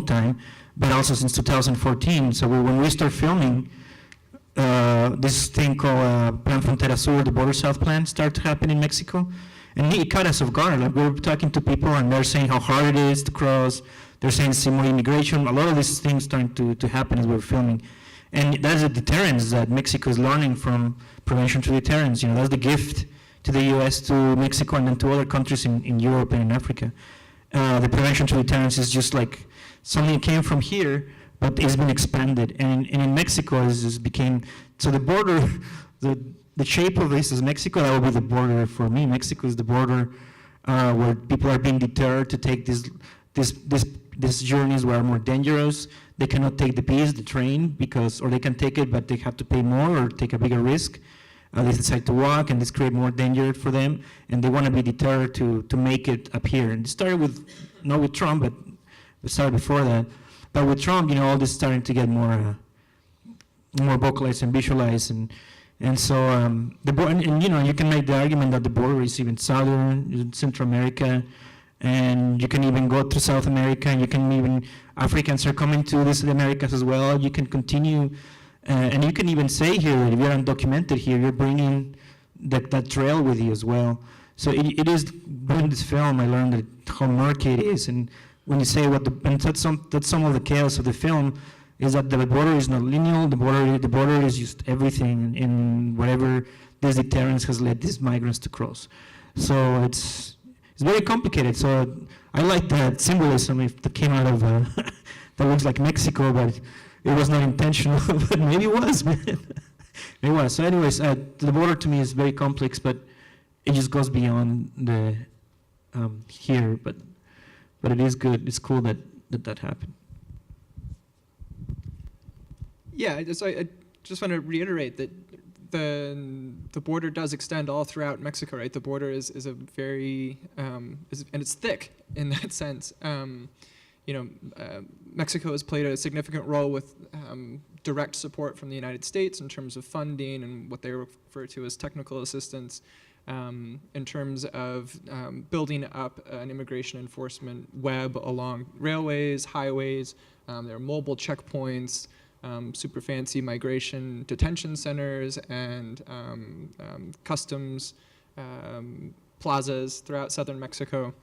S6: long time, but also since 2014. So when we start filming, this thing called Plan Frontera Sur, the Border South Plan, started to happen in Mexico. And it caught us off guard. Like, we were talking to people and they're saying how hard it is to cross. They're saying see more immigration. A lot of these things starting to happen as we're filming. And that's a deterrence that Mexico is learning from prevention through deterrence. You know, that's the gift to the US, to Mexico, and then to other countries in Europe and in Africa. The prevention through deterrence is just like something that came from here, but it's been expanded. And in Mexico, it just became, so the border, the shape of this is Mexico. That will be the border for me. Mexico is the border where people are being deterred to take these journeys where are more dangerous. They cannot take the train, or they can take it, but they have to pay more or take a bigger risk. They decide to walk, and this creates more danger for them, and they want to be deterred to make it up here. And it started not with Trump, but it started before that. But with Trump, you know, all this starting to get more vocalized and visualized, and so the border, and you know, you can make the argument that the border is even southern, Central America, and you can even go to South America, and you can even, Africans are coming to the Americas as well. You can continue, and you can even say here that if you're undocumented here, you're bringing that trail with you as well. So it is, doing this film, I learned that how murky it is, and when you say and that's some of the chaos of the film, is that the border is not linear, the border is just everything in whatever this deterrence has led these migrants to cross. So it's very complicated. So I like that symbolism that came out of, that looks like Mexico, but it was not intentional, but maybe it was, man. It was. So anyways, the border to me is very complex, but it just goes beyond the here, but it is good. It's cool that happened.
S8: Yeah, I just want to reiterate that the border does extend all throughout Mexico, right? The border is a very, and it's thick in that sense. Mexico has played a significant role with direct support from the United States in terms of funding and what they refer to as technical assistance, in terms of building up an immigration enforcement web along railways, highways. There are mobile checkpoints, super fancy migration detention centers, and customs plazas throughout southern Mexico.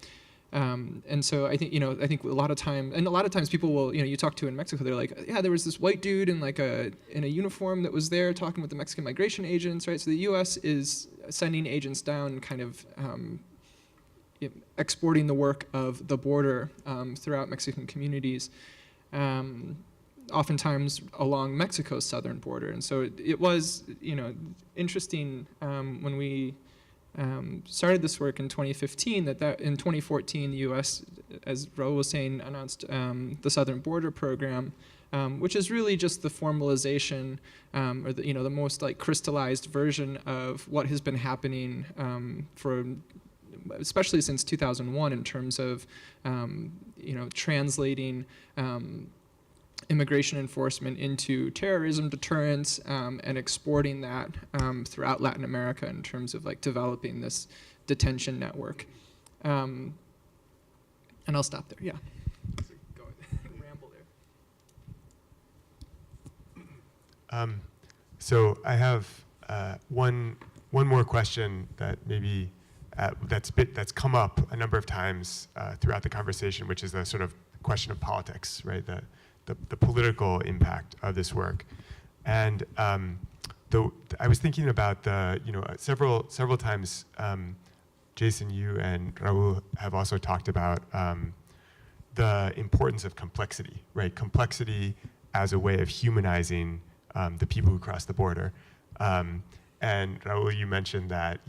S8: And so I think a lot of times people will, you talk to in Mexico, they're like, yeah, there was this white dude in in a uniform that was there talking with the Mexican migration agents, right? So the U.S. is sending agents down, kind of exporting the work of the border throughout Mexican communities, oftentimes along Mexico's southern border. And so it was, interesting when we started this work in 2015, that in 2014, the U.S., as Raúl was saying, announced the Southern Border Program, which is really just the formalization, or the most crystallized version of what has been happening especially since 2001, in terms of translating immigration enforcement into terrorism deterrence, and exporting that throughout Latin America in terms of developing this detention network. And I'll stop there, yeah. Go ramble there.
S5: So I have one more question that maybe that's come up a number of times throughout the conversation, which is the sort of question of politics, right? The political impact of this work. And I was thinking about several times, Jason, you and Raúl have also talked about the importance of complexity, right? Complexity as a way of humanizing the people who cross the border. And Raúl, you mentioned that,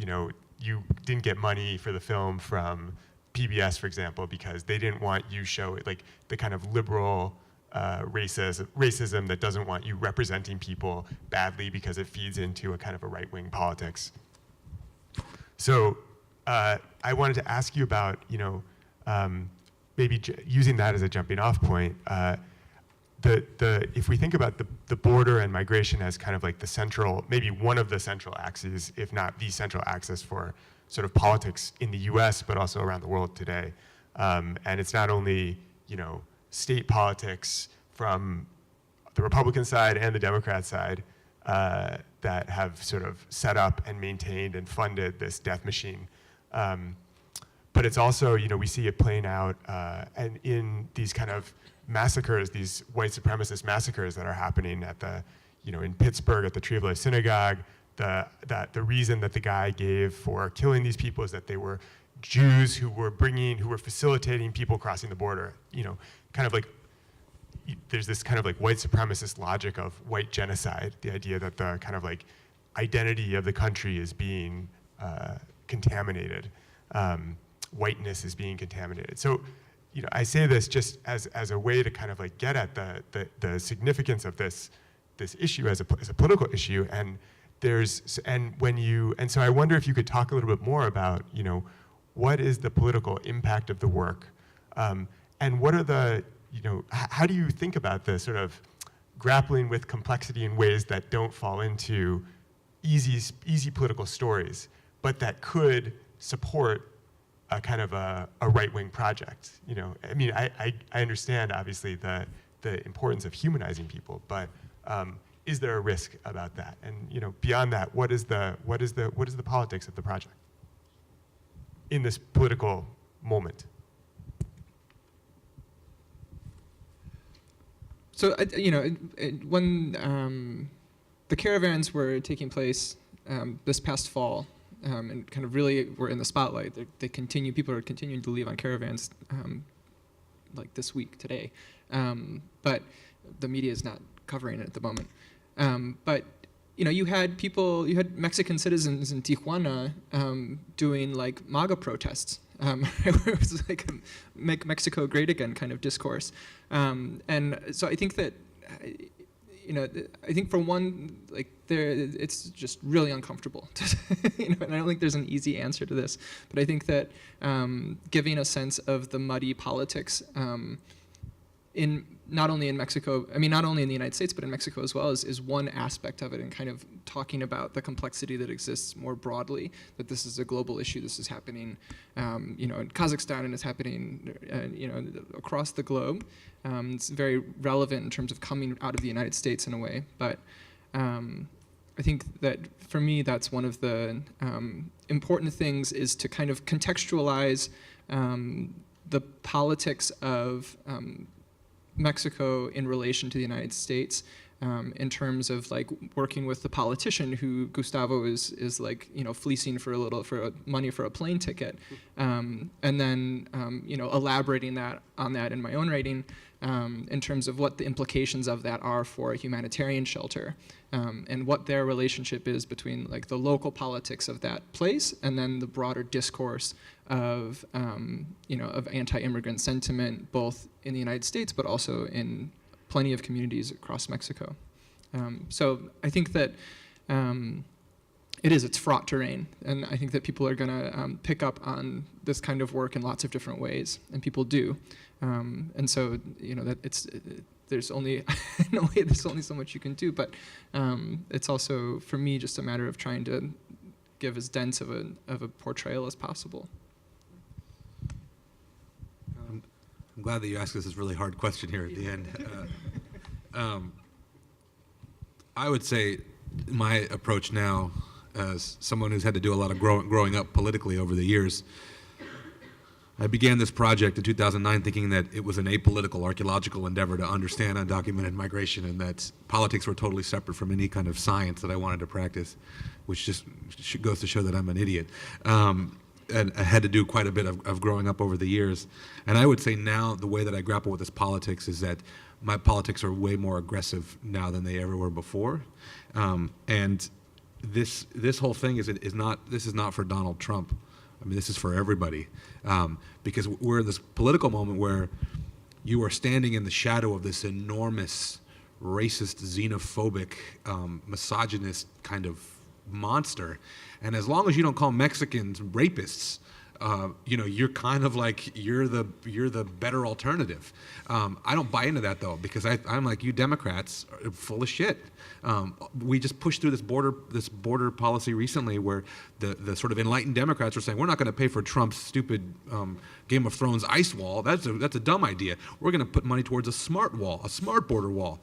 S5: you didn't get money for the film from PBS, for example, because they didn't want you show it, the kind of liberal racism that doesn't want you representing people badly because it feeds into a kind of a right-wing politics. So I wanted to ask you about, maybe using that as a jumping-off point. If we think about the border and migration as kind of the central, maybe one of the central axes, if not the central axis for sort of politics in the U.S., but also around the world today. And it's not only, state politics from the Republican side and the Democrat side that have sort of set up and maintained and funded this death machine. But it's also, we see it playing out and in these kind of massacres, these white supremacist massacres that are happening at the, in Pittsburgh at the Tree of Life Synagogue. The reason that the guy gave for killing these people is that they were Jews who were facilitating people crossing the border. Kind of like, there's this kind of like white supremacist logic of white genocide, the idea that the kind of like identity of the country is being contaminated. Whiteness is being contaminated. So, I say this just as a way to kind of like get at the significance of this issue as a political issue. And so I wonder if you could talk a little bit more about, what is the political impact of the work, and what are the, how do you think about the sort of grappling with complexity in ways that don't fall into easy political stories, but that could support a kind of a right-wing project? I understand obviously the importance of humanizing people, but is there a risk about that? And beyond that, what is the politics of the project in this political moment?
S8: So, when the caravans were taking place this past fall, and kind of really were in the spotlight, people are continuing to leave on caravans like this week, today. But the media is not covering it at the moment. But you had Mexican citizens in Tijuana doing like MAGA protests, where it was like a make Mexico great again kind of discourse. And so I think that, I think for one, like it's just really uncomfortable, and I don't think there's an easy answer to this. But I think that giving a sense of the muddy politics in not only in Mexico, not only in the United States, but in Mexico as well, is one aspect of it, and kind of talking about the complexity that exists more broadly, that this is a global issue. This is happening, in Kazakhstan, and it's happening, across the globe. It's very relevant in terms of coming out of the United States in a way, but I think that for me, that's one of the important things, is to kind of contextualize the politics of Mexico in relation to the United States, in terms of like working with the politician who Gustavo is like, fleecing for money for a plane ticket, and then elaborating on that in my own writing, in terms of what the implications of that are for a humanitarian shelter, and what their relationship is between like the local politics of that place and then the broader discourse of of anti-immigrant sentiment, both in the United States but also in plenty of communities across Mexico. So I think that it's fraught terrain, and I think that people are going to pick up on this kind of work in lots of different ways, and people do. And so that there's only there's only so much you can do, but it's also for me just a matter of trying to give as dense of a portrayal as possible.
S9: I'm glad that you asked us this really hard question here at the end. I would say my approach now, as someone who's had to do a lot of growing up politically over the years, I began this project in 2009 thinking that it was an apolitical archaeological endeavor to understand undocumented migration, and that politics were totally separate from any kind of science that I wanted to practice, which just goes to show that I'm an idiot. And I had to do quite a bit of growing up over the years. And I would say now the way that I grapple with this politics is that my politics are way more aggressive now than they ever were before. And this whole thing is not for Donald Trump. I mean, this is for everybody, because we're in this political moment where you are standing in the shadow of this enormous racist, xenophobic, misogynist kind of monster. And as long as you don't call Mexicans rapists, you're kind of like you're the better alternative. I don't buy into that though, because I'm like, you Democrats are full of shit. We just pushed through this border policy recently where the sort of enlightened Democrats were saying, we're not going to pay for Trump's stupid Game of Thrones ice wall. That's a dumb idea. We're going to put money towards a smart wall, a smart border wall.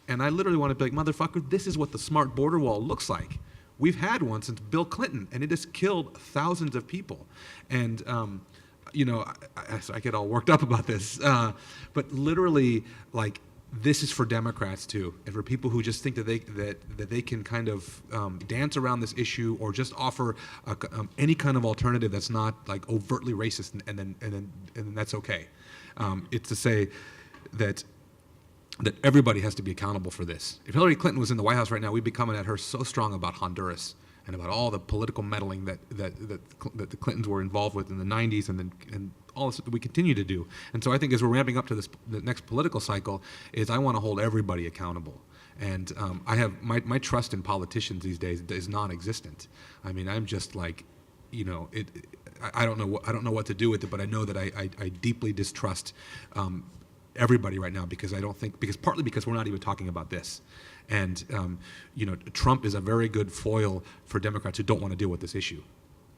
S9: And I literally want to be like, motherfucker, this is what the smart border wall looks like. We've had one since Bill Clinton, and it has killed thousands of people. And, I get all worked up about this. But literally, like, this is for Democrats too, and for people who just think that they can kind of dance around this issue or just offer any kind of alternative that's not like overtly racist, and then that's okay. It's to say that everybody has to be accountable for this. If Hillary Clinton was in the White House right now, we'd be coming at her so strong about Honduras and about all the political meddling that the Clintons were involved with in the 90s and all this that we continue to do. And so I think as we're ramping up to the next political cycle, is I want to hold everybody accountable. And I have my trust in politicians these days is non-existent. I mean, I'm just like, I don't know what to do with it, but I know that I deeply distrust everybody right now because partly because we're not even talking about this. And Trump is a very good foil for Democrats who don't want to deal with this issue.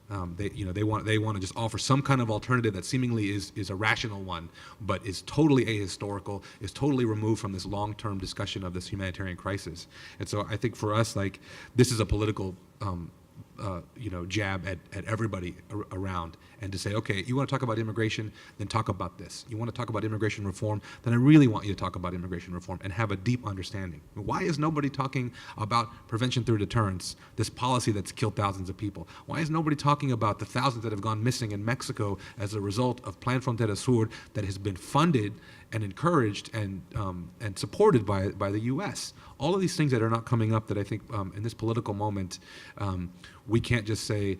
S9: They want to just offer some kind of alternative that seemingly is a rational one, but is totally ahistorical, is totally removed from this long-term discussion of this humanitarian crisis. And so I think for us, like, this is a political jab at everybody around, and to say, okay, you want to talk about immigration, then talk about this. You want to talk about immigration reform, then I really want you to talk about immigration reform and have a deep understanding. Why is nobody talking about prevention through deterrence, this policy that's killed thousands of people? Why is nobody talking about the thousands that have gone missing in Mexico as a result of Plan Frontera Sur that has been funded and encouraged and supported by the U.S.? All of these things that are not coming up that I think in this political moment, we can't just say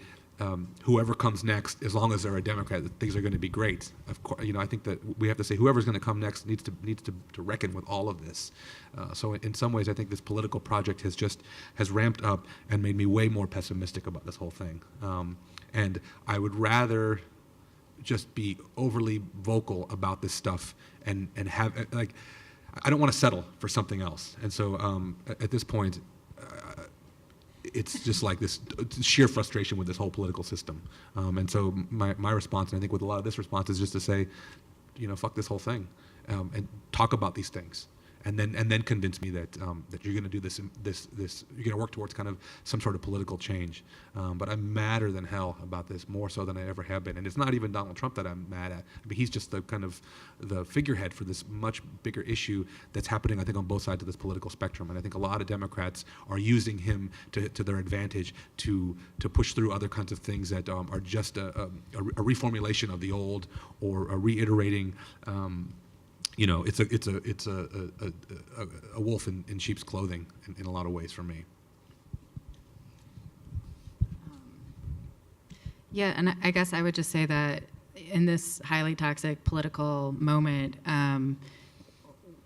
S9: whoever comes next, as long as they're a Democrat, that things are going to be great. Of course, I think that we have to say whoever's going to come next needs to reckon with all of this. So in some ways, I think this political project has ramped up and made me way more pessimistic about this whole thing. And I would rather just be overly vocal about this stuff and have like. I don't want to settle for something else. And so at this point, it's just like this sheer frustration with this whole political system. And so my response, and I think with a lot of this response, is just to say, fuck this whole thing, and talk about these things. And then convince me that you're going to do this you're going to work towards kind of some sort of political change. But I'm madder than hell about this, more so than I ever have been. And it's not even Donald Trump that I'm mad at. I mean, he's just the figurehead for this much bigger issue that's happening, I think, on both sides of this political spectrum. And I think a lot of Democrats are using him to their advantage to push through other kinds of things that are just a reformulation of the old, or a reiterating. It's a wolf in sheep's clothing in a lot of ways for me.
S7: Yeah, and I guess I would just say that in this highly toxic political moment,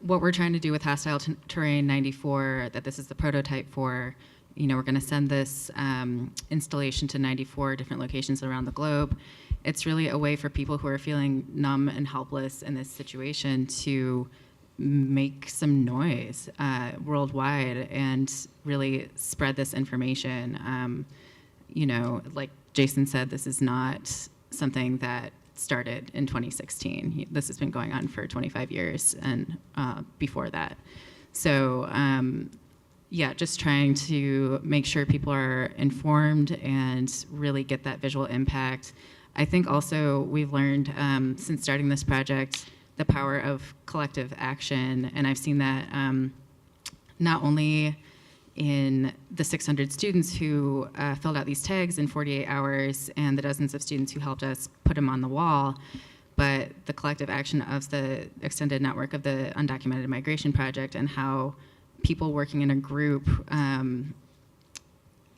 S7: what we're trying to do with Hostile Terrain 94, that this is the prototype for, we're going to send this installation to 94 different locations around the globe. It's really a way for people who are feeling numb and helpless in this situation to make some noise worldwide and really spread this information. Like Jason said, this is not something that started in 2016. This has been going on for 25 years and before that. So just trying to make sure people are informed and really get that visual impact. I think also we've learned since starting this project the power of collective action, and I've seen that not only in the 600 students who filled out these tags in 48 hours and the dozens of students who helped us put them on the wall, but the collective action of the extended network of the Undocumented Migration Project, and how people working in a group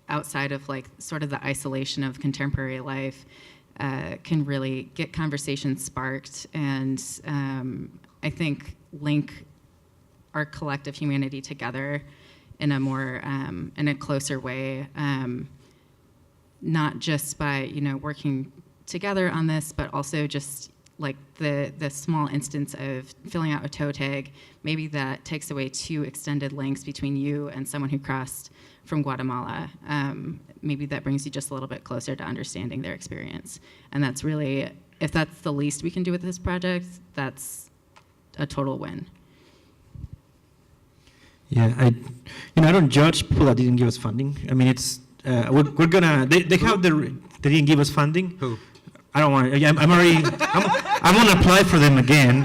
S7: outside of like sort of the isolation of contemporary life can really get conversations sparked and I think link our collective humanity together in a more in a closer way, not just by working together on this, but also just like the small instance of filling out a toe tag, maybe that takes away 2 extended links between you and someone who crossed from Guatemala. Maybe that brings you just a little bit closer to understanding their experience. And that's really, if that's the least we can do with this project, that's a total win.
S6: Yeah, I don't judge people that didn't give us funding. I mean, it's we're gonna. They have they didn't give us funding.
S9: Who?
S6: I don't want. I'm gonna apply for them again.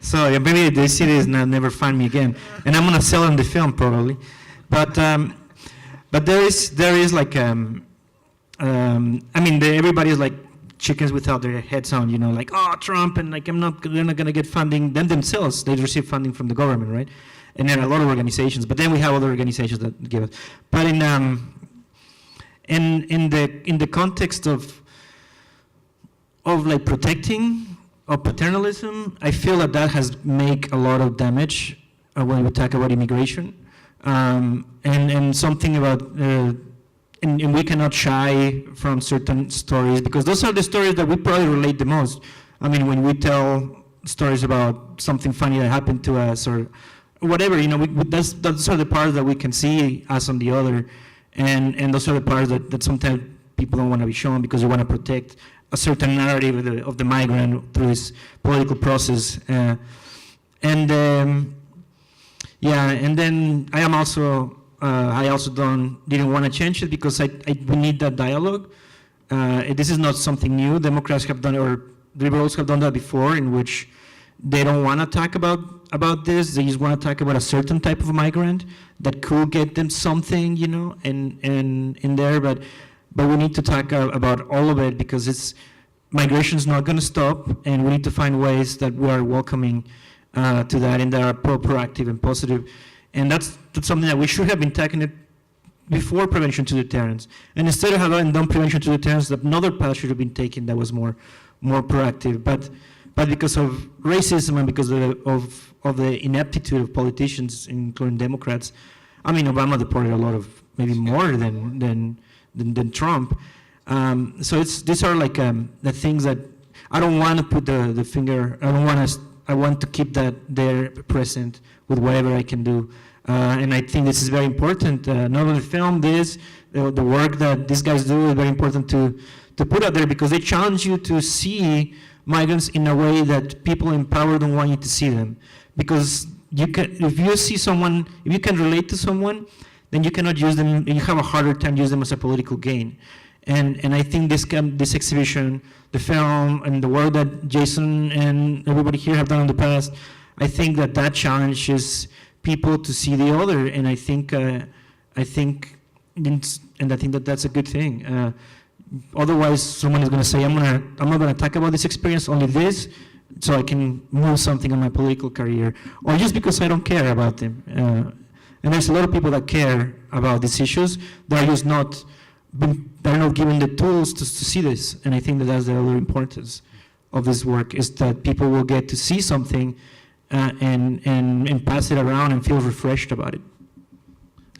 S6: So yeah, maybe they see this and never find me again, and I'm gonna sell them the film probably. But there is like I mean, everybody is like chickens without their heads on, like, oh, Trump, and like they're not gonna get funding themselves. They receive funding from the government, right? And there are a lot of organizations, but then we have other organizations that give us. But in the context of like protecting of paternalism, I feel that has made a lot of damage when we talk about immigration, and something about. And we cannot shy from certain stories because those are the stories that we probably relate the most. I mean, when we tell stories about something funny that happened to us or whatever, those are the parts that we can see us on the other, and those are the parts that sometimes people don't want to be shown because they want to protect a certain narrative of the migrant through this political process. And then I am also. I also didn't want to change it because we need that dialogue. This is not something new. Democrats have done, or liberals have done that before, in which they don't want to talk about this. They just want to talk about a certain type of migrant that could get them something, in there. But we need to talk about all of it because migration is not going to stop, and we need to find ways that we are welcoming to that and that are proactive and positive. And that's something that we should have been tackling it before prevention to deterrence. And instead of having done prevention to deterrence, another path should have been taken that was more proactive. But because of racism and because of the ineptitude of politicians, including Democrats, I mean, Obama deported a lot of, maybe more than Trump. So these are like the things that I don't want to put the finger. I want to keep that there present with whatever I can do. And I think this is very important. Not only film this, the work that these guys do is very important to put out there because they challenge you to see migrants in a way that people in power don't want you to see them. Because if you can relate to someone, then you cannot use them, you have a harder time using them as a political gain. And I think this exhibition, the film, and the work that Jason and everybody here have done in the past, I think that challenges people to see the other, and I think that's a good thing. Otherwise, someone is going to say, I'm not going to talk about this experience, only this, so I can move something on my political career, or just because I don't care about them. And there's a lot of people that care about these issues. They're not given the tools to see this, and I think that's the other importance of this work is that people will get to see something and pass it around and feel refreshed about it.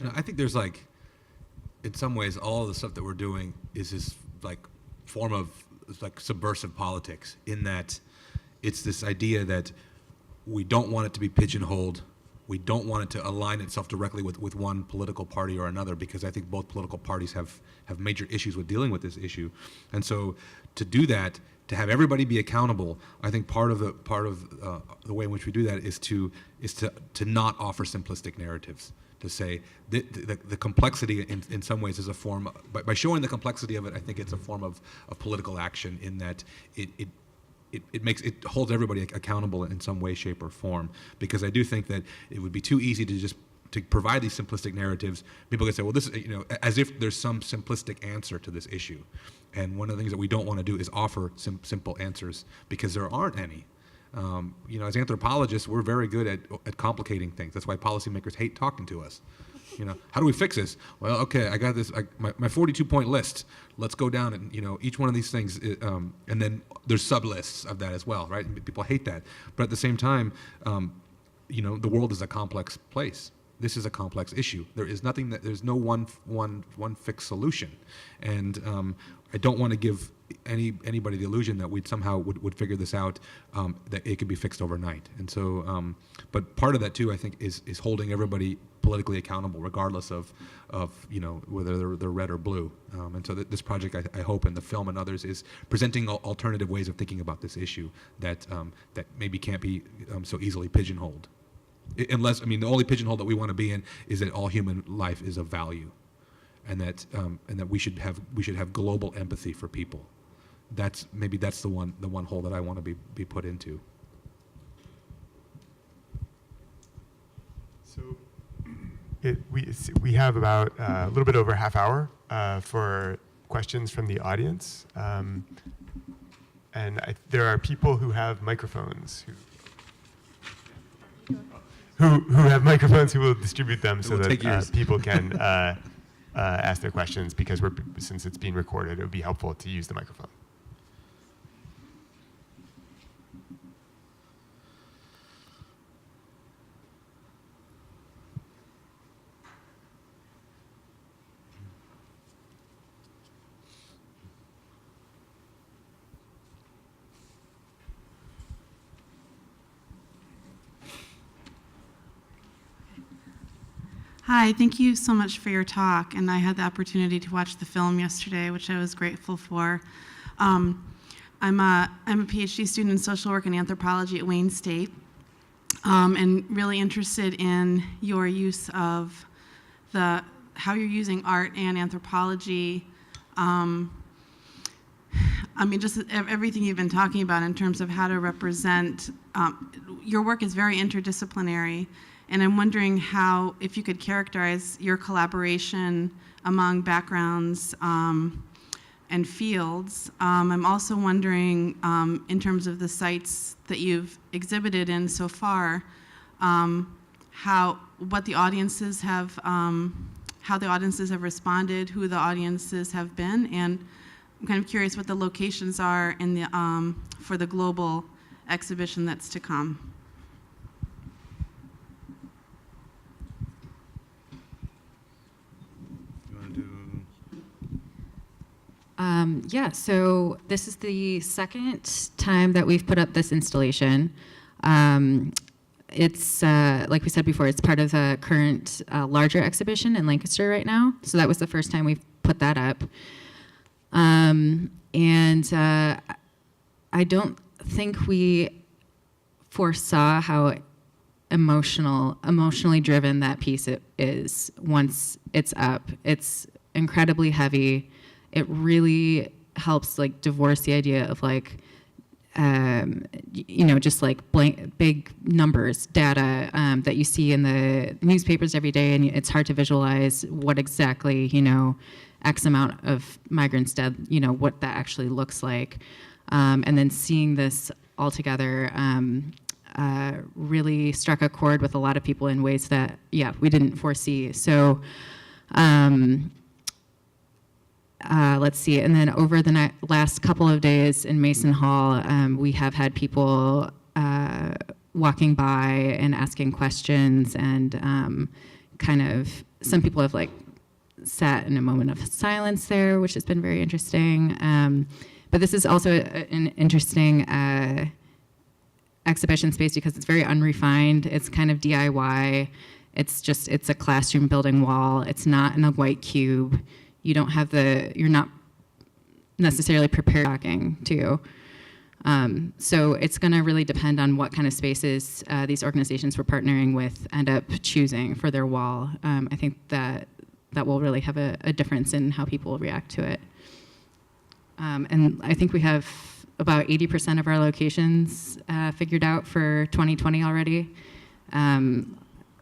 S9: And I think there's like, in some ways, all of the stuff that we're doing is this like form of like subversive politics, in that it's this idea that we don't want it to be pigeonholed. We don't want it to align itself directly with one political party or another, because I think both political parties have major issues with dealing with this issue. And so to do that, to have everybody be accountable, I think part of the way in which we do that is to not offer simplistic narratives. To say the complexity in some ways is a form, by showing the complexity of it, I think it's a form of political action, in that it holds everybody accountable in some way, shape, or form. Because I do think that it would be too easy to provide these simplistic narratives. People can say, well, this is, as if there's some simplistic answer to this issue. And one of the things that we don't want to do is offer simple answers, because there aren't any. As anthropologists, we're very good at complicating things. That's why policymakers hate talking to us. How do we fix this? Well, okay, I got this, my 42-point list. Let's go down and, each one of these things, and then there's sub-lists of that as well, right? And people hate that. But at the same time, the world is a complex place. This is a complex issue. There's no one fixed solution. And I don't want to give anybody the illusion that we'd somehow would figure this out, that it could be fixed overnight. And so, but part of that too, I think, is holding everybody politically accountable, regardless of whether they're red or blue. And so this project, I hope, and the film and others, is presenting alternative ways of thinking about this issue that that maybe can't be so easily pigeonholed. Unless, the only pigeonhole that we want to be in is that all human life is of value, and that we should have global empathy for people. That's the one hole that I want to be put into.
S5: So we have about a little bit over a half hour for questions from the audience, and there are people who have microphones who have microphones who will distribute them so that people can ask their questions, because since it's being recorded, it would be helpful to use the microphone.
S10: Hi, thank you so much for your talk, and I had the opportunity to watch the film yesterday, which I was grateful for. I'm a PhD student in social work and anthropology at Wayne State, and really interested in your use of how you're using art and anthropology. Just everything you've been talking about in terms of how to represent. Your work is very interdisciplinary. And I'm wondering if you could characterize your collaboration among backgrounds and fields. I'm also wondering, in terms of the sites that you've exhibited in so far, how the audiences have responded, who the audiences have been, and I'm kind of curious what the locations are for the global exhibition that's to come.
S7: So this is the second time that we've put up this installation. It's, like we said before, it's part of a current larger exhibition in Lancaster right now. So that was the first time we've put that up. I don't think we foresaw how emotionally driven that piece is once it's up. It's incredibly heavy. It really helps divorce the idea of just big numbers, data that you see in the newspapers every day, and it's hard to visualize what exactly, X amount of migrants dead, what that actually looks like. And then seeing this all together really struck a chord with a lot of people in ways that, we didn't foresee. So, let's see, and then over the last couple of days in Mason Hall, we have had people walking by and asking questions, and some people have sat in a moment of silence there, which has been very interesting. But this is also an interesting exhibition space because it's very unrefined. It's kind of DIY. It's a classroom building wall. It's not in a white cube. You're not necessarily prepared talking to. So it's going to really depend on what kind of spaces these organizations we're partnering with end up choosing for their wall. I think that will really have a difference in how people react to it. And I think we have about 80% of our locations figured out for 2020 already.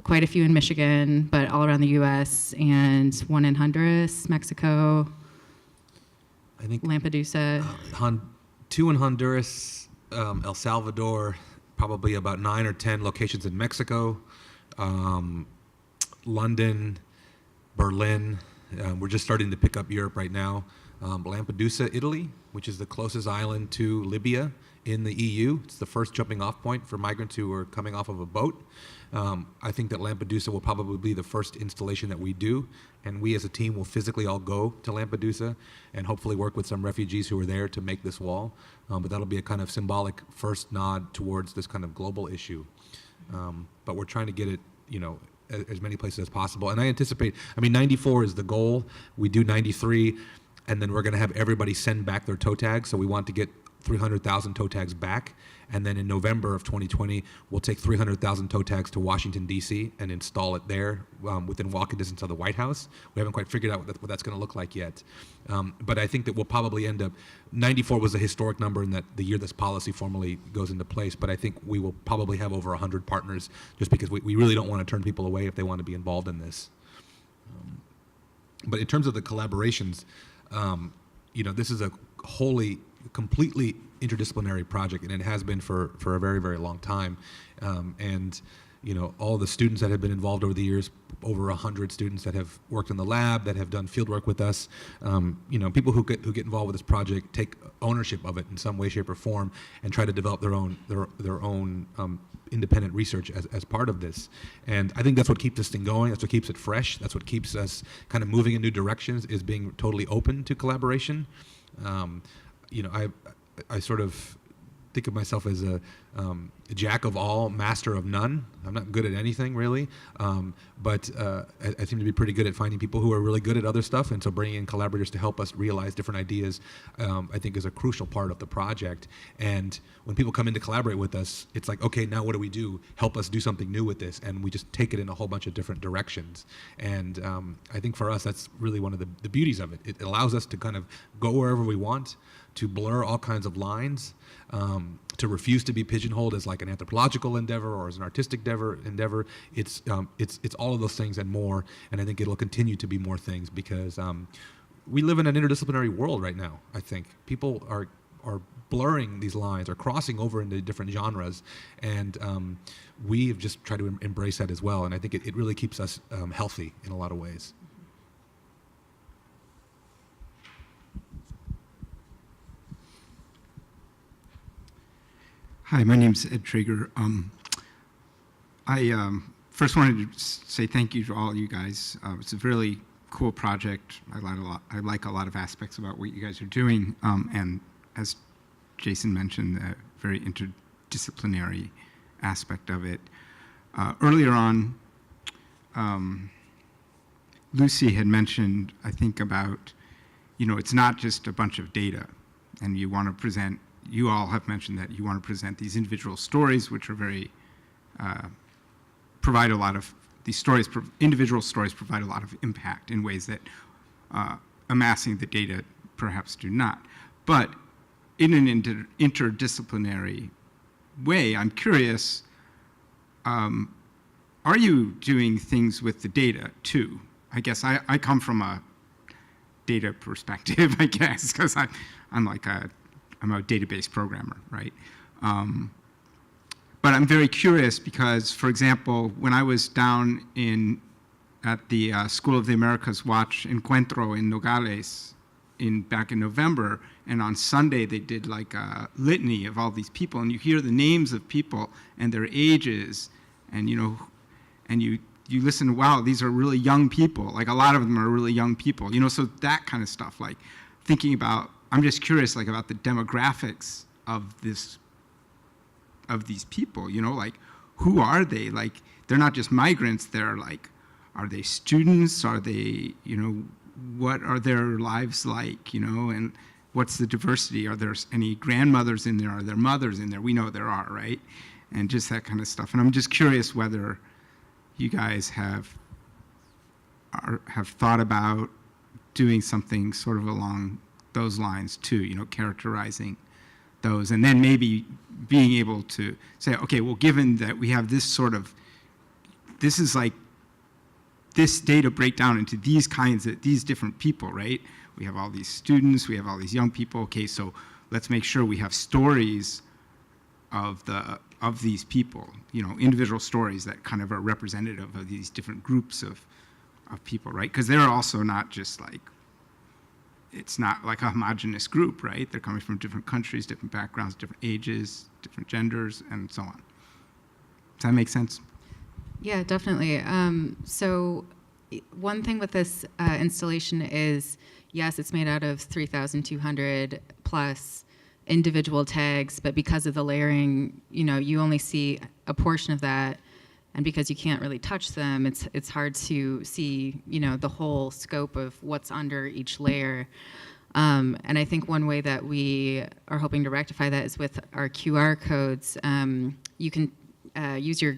S7: Quite a few in Michigan, but all around the U.S., and one in Honduras, Mexico,
S9: I think
S7: Lampedusa.
S9: 2 in Honduras, El Salvador, probably about 9 or 10 locations in Mexico, London, Berlin. We're just starting to pick up Europe right now. Lampedusa, Italy, which is the closest island to Libya, in the EU. It's the first jumping off point for migrants who are coming off of a boat. I think that Lampedusa will probably be the first installation that we do, and we as a team will physically all go to Lampedusa and hopefully work with some refugees who are there to make this wall. But that'll be a kind of symbolic first nod towards this kind of global issue. But we're trying to get it, you know, as many places as possible. And I anticipate, I mean, 94 is the goal. We do 93, and then we're going to have everybody send back their toe tags. So we want to get 300,000 toe tags back. And then in November of 2020, we'll take 300,000 toe tags to Washington, D.C. and install it there within walking distance of the White House. We haven't quite figured out what that's going to look like yet. But I think that we'll probably end up, 94 was a historic number in that the year this policy formally goes into place, but I think we will probably have over 100 partners just because we really don't want to turn people away if they want to be involved in this. But in terms of the collaborations, you know, this is a completely interdisciplinary project, and it has been for a very, very long time. And you know, all the students that have been involved over the years, over 100 students that have worked in the lab, that have done field work with us, you know, people who get involved with this project take ownership of it in some way, shape, or form, and try to develop their own independent research as part of this. And I think that's what keeps this thing going. That's what keeps it fresh. That's what keeps us kind of moving in new directions, is being totally open to collaboration. You know, I sort of think of myself as a jack of all, master of none. I'm not good at anything really, but I seem to be pretty good at finding people who are really good at other stuff, and so bringing in collaborators to help us realize different ideas, I think is a crucial part of the project. And when people come in to collaborate with us, it's like, okay, now what do we do? Help us do something new with this, and we just take it in a whole bunch of different directions. And I think for us, that's really one of the beauties of it. It allows us to kind of go wherever we want, to blur all kinds of lines, to refuse to be pigeonholed as like an anthropological endeavor or as an artistic endeavor. It's all of those things and more, and I think it'll continue to be more things because we live in an interdisciplinary world right now. I think people are blurring these lines or crossing over into different genres, and we've just tried to embrace that as well, and I think it really keeps us healthy in a lot of ways.
S11: Hi, my name's Ed Traeger. I first wanted to say thank you to all you guys. It's a really cool project. I like a lot of aspects about what you guys are doing, and as Jason mentioned, the very interdisciplinary aspect of it. Earlier on, Lucy had mentioned, I think, about, you know, it's not just a bunch of data, and you want to present. You all have mentioned that you want to present these individual stories, which are very, provide a lot of, these stories, individual stories provide a lot of impact in ways that amassing the data perhaps do not. But in an interdisciplinary way, I'm curious, are you doing things with the data too? I guess I come from a data perspective, I guess, because I'm a database programmer, right? But I'm very curious because, for example, when I was down at the School of the Americas Watch Encuentro in Nogales back in November, and on Sunday they did like a litany of all these people, and you hear the names of people and their ages, and you listen, wow, these are really young people. Like a lot of them are really young people, so that kind of stuff, like thinking about, I'm just curious, like, about the demographics of these people, like, who are they? Like, they're not just migrants, they're like, are they students? Are they, what are their lives like, and what's the diversity? Are there any grandmothers in there? Are there mothers in there? We know there are, right? And just that kind of stuff. And I'm just curious whether you guys have thought about doing something sort of along those lines too, characterizing those, and then maybe being able to say, okay, well, given that we have this is like this data breakdown into these different people, right? We have all these students, we have all these young people. Okay, so let's make sure we have stories of these people, individual stories that kind of are representative of these different groups of people, right? Because they're also not just like it's not like a homogenous group, right? They're coming from different countries, different backgrounds, different ages, different genders, and so on. Does that make sense?
S7: Yeah, definitely. So one thing with this installation is, yes, it's made out of 3,200 plus individual tags, but because of the layering, you only see a portion of that, and because you can't really touch them, it's hard to see, the whole scope of what's under each layer. And I think one way that we are hoping to rectify that is with our QR codes. You can use your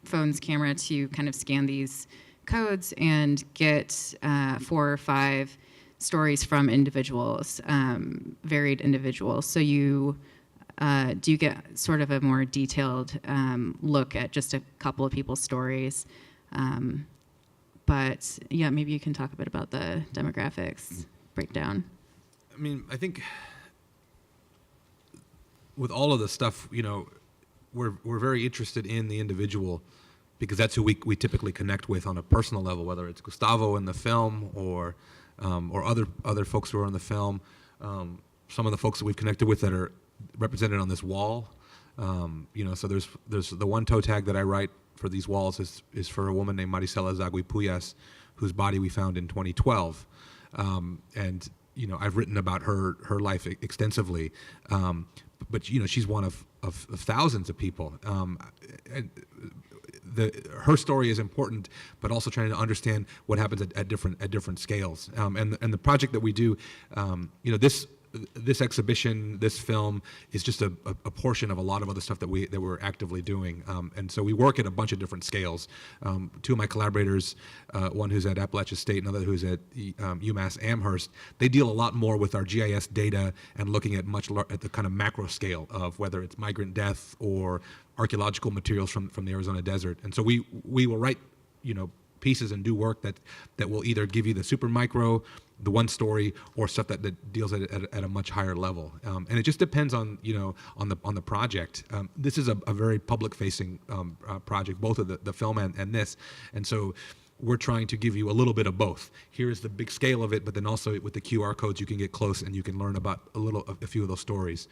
S7: phone's camera to kind of scan these codes and get 4 or 5 stories from individuals, varied individuals. So you do get sort of a more detailed look at just a couple of people's stories. But yeah, maybe you can talk a bit about the demographics breakdown.
S9: I mean, I think with all of the stuff, we're very interested in the individual because that's who we typically connect with on a personal level, whether it's Gustavo in the film or other folks who are in the film. Some of the folks that we've connected with that are represented on this wall. So there's the one toe tag that I write for these walls is for a woman named Maricela Zaguipuyas, whose body we found in 2012. And I've written about her life extensively, but she's one of thousands of people. Her story is important, but also trying to understand what happens at different scales. And the project that we do, this exhibition, this film is just a portion of a lot of other stuff that we're actively doing. And so we work at a bunch of different scales. 2 of my collaborators, one who's at Appalachia State, another who's at UMass Amherst, they deal a lot more with our GIS data and looking at at the kind of macro scale of whether it's migrant death or archaeological materials from the Arizona desert. And so we will write, pieces and do work that will either give you the super micro, the one story, or stuff that deals at a much higher level. And it just depends on on the project. This is a very public facing project, both of the film and this, and so we're trying to give you a little bit of both. Here's the big scale of it, but then also with the QR codes, you can get close and you can learn about a few of those stories.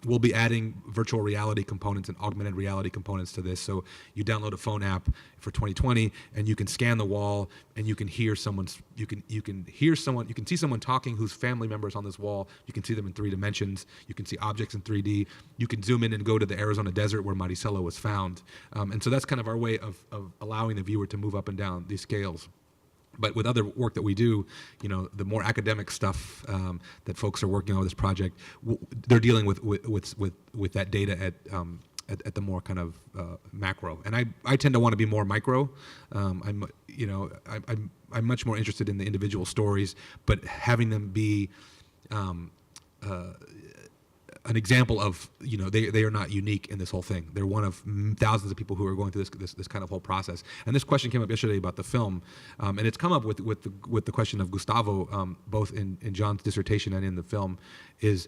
S9: We'll be adding virtual reality components and augmented reality components to this. So you download a phone app for 2020, and you can scan the wall, and you can hear you can see someone talking whose family member is on this wall. You can see them in 3 dimensions. You can see objects in 3D. You can zoom in and go to the Arizona desert where Maricela was found. And so that's kind of our way of allowing the viewer to move up and down these scales. But with other work that we do, the more academic stuff that folks are working on with this project, they're dealing with that data at the more kind of macro. And I tend to want to be more micro. I'm much more interested in the individual stories, but having them be an example of, they are not unique in this whole thing. They're one of thousands of people who are going through this kind of whole process. And this question came up yesterday about the film, and it's come up with the question of Gustavo, both in John's dissertation and in the film, is,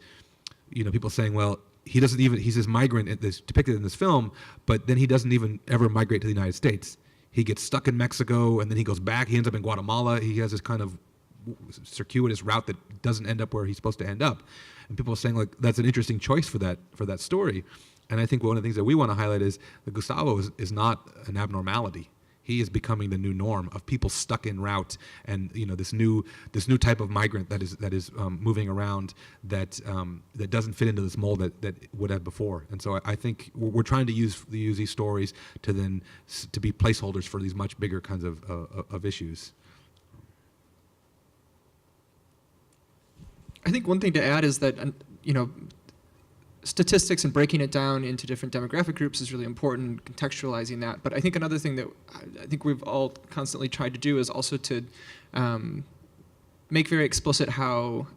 S9: people saying, well, he's this migrant that's depicted in this film, but then he doesn't even ever migrate to the United States. He gets stuck in Mexico, and then he goes back. He ends up in Guatemala. He has this kind of circuitous route that doesn't end up where he's supposed to end up. And people are saying, like, that's an interesting choice for that story. And I think one of the things that we want to highlight is that Gustavo is not an abnormality. He is becoming the new norm of people stuck in route, and this new type of migrant that is moving around that doesn't fit into this mold that would have before. And so I think we're trying to use these stories to be placeholders for these much bigger kinds of issues.
S8: I think one thing to add is that, statistics and breaking it down into different demographic groups is really important, contextualizing that. But I think another thing that I think we've all constantly tried to do is also to make very explicit how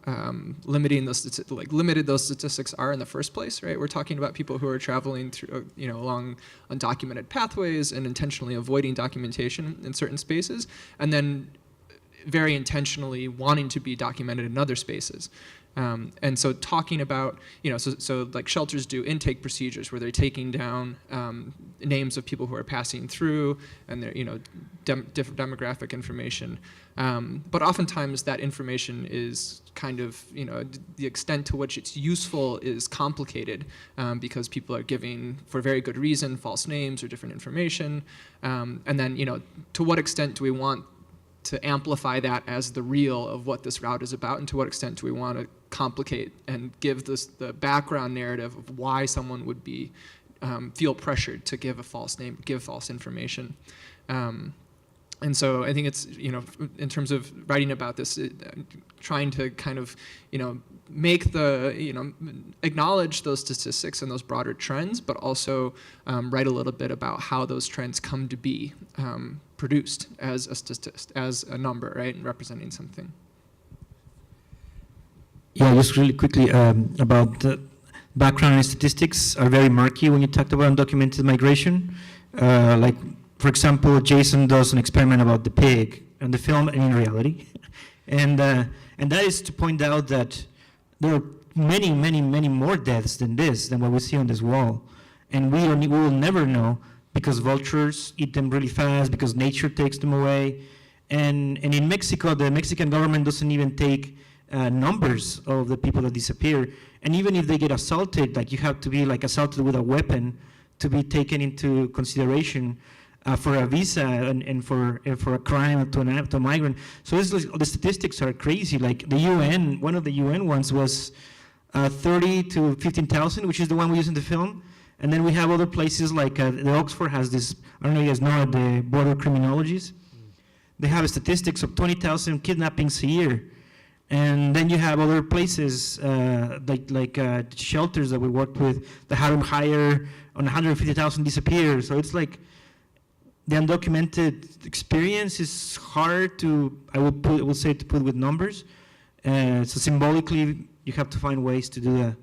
S8: limited those statistics are in the first place, right? We're talking about people who are traveling through, along undocumented pathways and intentionally avoiding documentation in certain spaces, and then very intentionally wanting to be documented in other spaces. And so talking about, so like shelters do intake procedures where they're taking down names of people who are passing through and their, different demographic information. But oftentimes that information is kind of, the extent to which it's useful is complicated because people are giving, for very good reason, false names or different information. And then, to what extent do we want to amplify that as the real of what this route is about, and to what extent do we want to complicate and give the background narrative of why someone would be feel pressured to give a false name, give false information. And so I think it's, in terms of writing about this, trying to kind of, make acknowledge those statistics and those broader trends, but also write a little bit about how those trends come to be produced as a statistic, as a number, right, and representing something.
S6: Yeah, just really quickly about the background and statistics are very murky when you talked about undocumented migration. Like, for example, Jason does an experiment about the pig in the film and in reality. And that is to point out that there are many, many, many more deaths than what we see on this wall. And we will never know because vultures eat them really fast, because nature takes them away. And in Mexico, the Mexican government doesn't even take numbers of the people that disappear. And even if they get assaulted, like you have to be like assaulted with a weapon to be taken into consideration for a visa and for a crime to a migrant. So it's like, the statistics are crazy. Like the UN, one of the UN ones was 30 to 15,000, which is the one we use in the film. And then we have other places like the Oxford has this, I don't know if you guys know, the border criminologies. They have statistics of 20,000 kidnappings a year. And then you have other places like shelters that we worked with that have them higher on 150,000 disappear. So it's like the undocumented experience is hard to, I will say, to put with numbers. So symbolically, you have to find ways to do that.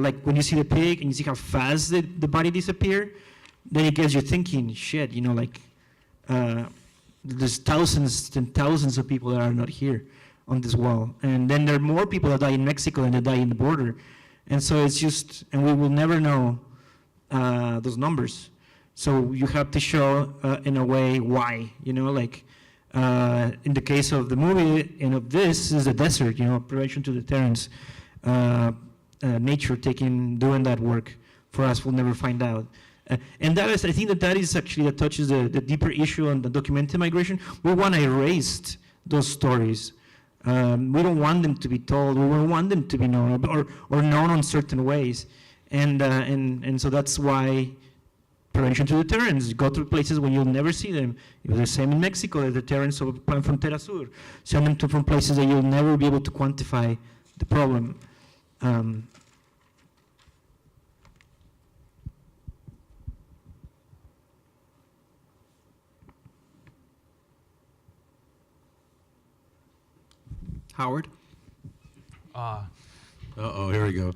S6: Like when you see the pig and you see how fast the body disappear, then it gets you thinking, shit, there's thousands and thousands of people that are not here on this wall. And then there are more people that die in Mexico than that die in the border. And so it's just, and we will never know those numbers. So you have to show in a way why, in the case of the movie and of this is the desert, prevention to deterrence. Nature doing that work for us, we'll never find out. And that is, I think that is actually, that touches the deeper issue on the documented migration. We want to erase those stories. We don't want them to be told. We don't want them to be known or known in certain ways. And so that's why prevention to deterrence. Go to places where you'll never see them. It was the same in Mexico, the deterrence of Plan Frontera Sur. Send them to from places that you'll never be able to quantify the problem.
S8: Howard?
S9: Uh-oh, here we go.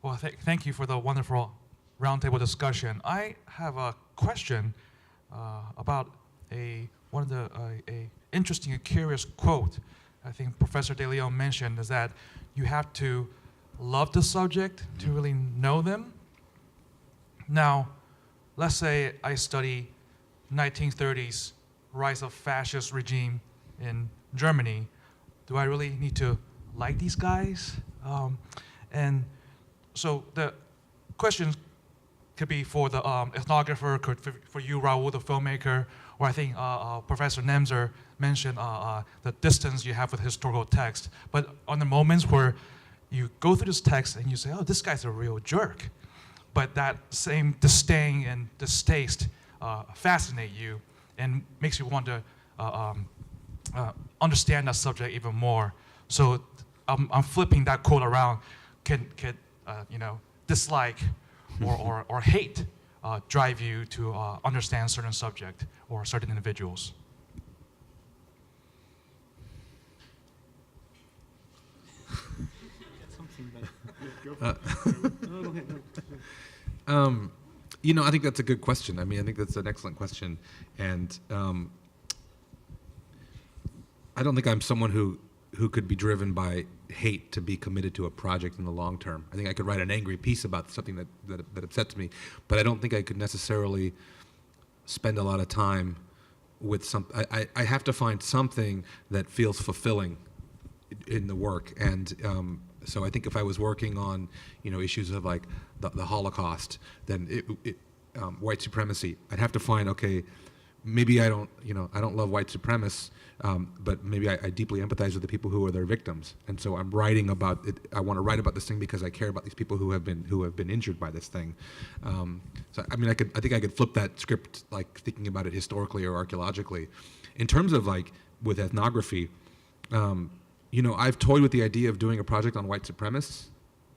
S1: Well, thank you for the wonderful roundtable discussion. I have a question about a interesting and curious quote I think Professor De Leon mentioned, is that you have to love the subject to really know them. Now, let's say I study 1930s rise of fascist regime in Germany. Do I really need to like these guys? And so the question could be for the ethnographer, could for you, RAÚL, the filmmaker, or I think Professor NEMSER mentioned the distance you have with historical text. But on the moments where you go through this text and you say, oh, this guy's a real jerk, but that same disdain and distaste fascinate you and makes you want to understand that subject even more. So I'm flipping that quote around. Can dislike or hate drive you to understand certain subject or certain individuals?
S9: I think that's a good question. I mean, I think that's an excellent question. And I don't think I'm someone who could be driven by hate to be committed to a project in the long term. I think I could write an angry piece about something that upsets me, but I don't think I could necessarily spend a lot of time with some. I have to find something that feels fulfilling in the work, and so I think if I was working on issues of like the Holocaust, then white supremacy, I'd have to find, okay, maybe I don't love white supremacists, but maybe I deeply empathize with the people who are their victims, and so I'm writing about it. I want to write about this thing because I care about these people who have been injured by this thing. So I mean, I think I could flip that script, like thinking about it historically or archaeologically. In terms of like with ethnography, I've toyed with the idea of doing a project on white supremacists.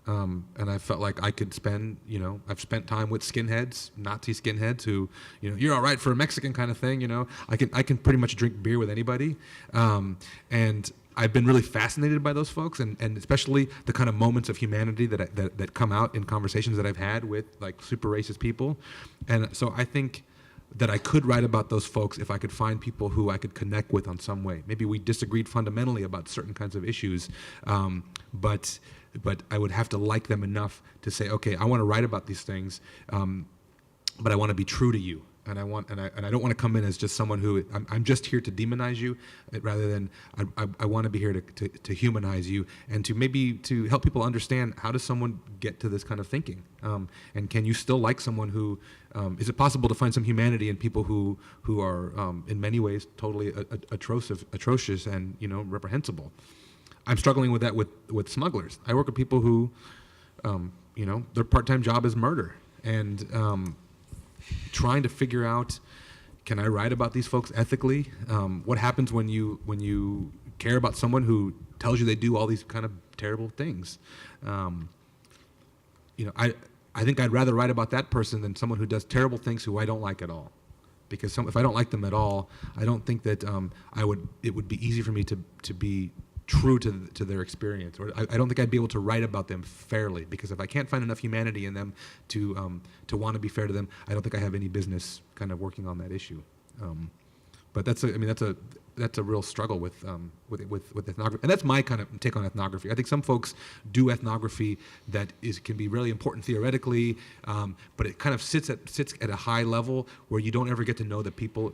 S9: And I felt like I could spend, I've spent time with skinheads, Nazi skinheads who, you're all right for a Mexican kind of thing, I can pretty much drink beer with anybody. And I've been really fascinated by those folks, and especially the kind of moments of humanity that come out in conversations that I've had with like super racist people. And so I think that I could write about those folks if I could find people who I could connect with on some way. Maybe we disagreed fundamentally about certain kinds of issues, but I would have to like them enough to say, okay, I want to write about these things, but I want to be true to you, and I don't want to come in as just someone who I'm just here to demonize you, rather than I want to be here to humanize you and to help people understand how does someone get to this kind of thinking, and can you still like someone who is it possible to find some humanity in people who are in many ways totally atrocious and reprehensible. I'm struggling with that with smugglers. I work with people who, their part-time job is murder, and trying to figure out, can I write about these folks ethically? What happens when you care about someone who tells you they do all these kind of terrible things? I think I'd rather write about that person than someone who does terrible things who I don't like at all, because if I don't like them at all, I don't think that it would be easy for me to be true to their experience, or I don't think I'd be able to write about them fairly, because if I can't find enough humanity in them to want to be fair to them, I don't think I have any business kind of working on that issue. But that's a real struggle with ethnography, and that's my kind of take on ethnography. I think some folks do ethnography that can be really important theoretically, but it kind of sits at a high level where you don't ever get to know the people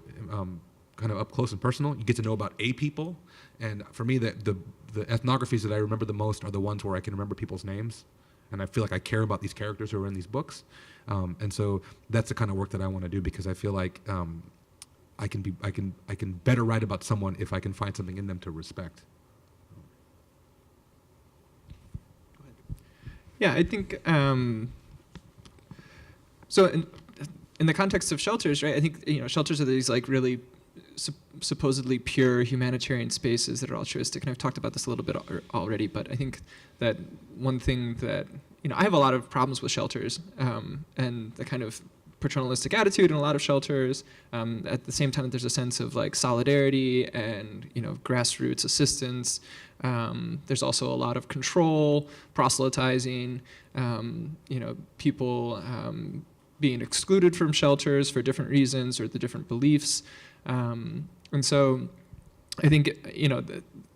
S9: kind of up close and personal. You get to know about a people. And for me, the ethnographies that I remember the most are the ones where I can remember people's names, and I feel like I care about these characters who are in these books, and so that's the kind of work that I want to do, because I feel like I can better write about someone if I can find something in them to respect.
S8: Yeah, I think so. In the context of shelters, right? I think shelters are these like really supposedly pure humanitarian spaces that are altruistic, and I've talked about this a little bit already, but I think that one thing that, I have a lot of problems with shelters, and the kind of paternalistic attitude in a lot of shelters. At the same time, there's a sense of like solidarity and grassroots assistance. There's also a lot of control, proselytizing, people being excluded from shelters for different reasons or the different beliefs. And so I think,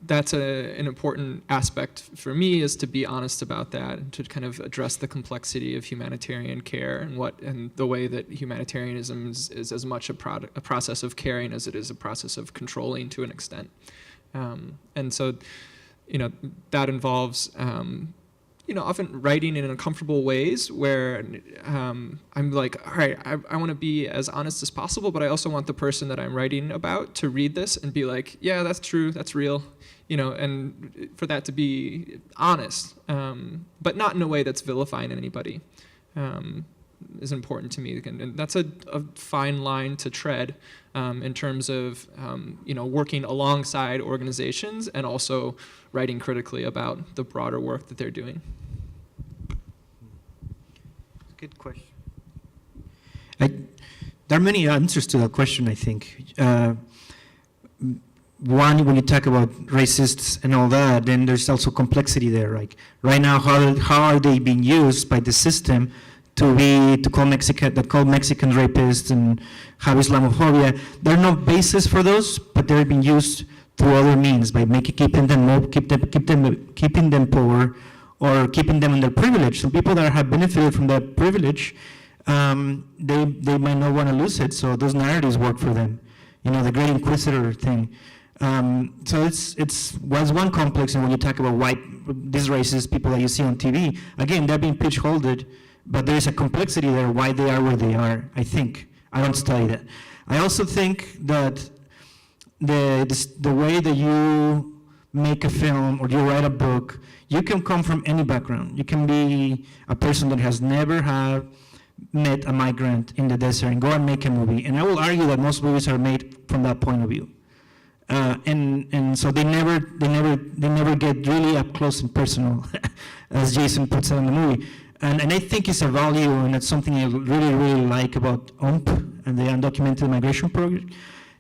S8: that's an important aspect for me, is to be honest about that and to kind of address the complexity of humanitarian care and the way that humanitarianism is as much a process of caring as it is a process of controlling to an extent. And so, that involves, often writing in uncomfortable ways where I'm like, all right, I want to be as honest as possible, but I also want the person that I'm writing about to read this and be like, yeah, that's true, that's real, and for that to be honest, but not in a way that's vilifying anybody, is important to me. And that's a fine line to tread in terms of, working alongside organizations and also writing critically about the broader work that they're doing.
S6: Good question. There are many answers to that question, I think. One, when you talk about racists and all that, then there's also complexity there. Like right now, how are they being used by the system to call Mexican rapists and have Islamophobia? There are no basis for those, but they're being used through other means, by keeping them poor, or keeping them in their privilege. Some people that have benefited from that privilege, they might not want to lose it, so those narratives work for them. You know, the Great Inquisitor thing. So it's one complex, and when you talk about these racist people that you see on TV, again, they're being pitch-holded, but there is a complexity there, why they are where they are, I think. I don't study that. I also think that the way that you make a film or you write a book, you can come from any background. You can be a person that has never met a migrant in the desert and go and make a movie. And I will argue that most movies are made from that point of view. And so they never get really up close and personal, as Jason puts it in the movie. And I think it's a value, and it's something I really, really like about UMP and the Undocumented Migration Program,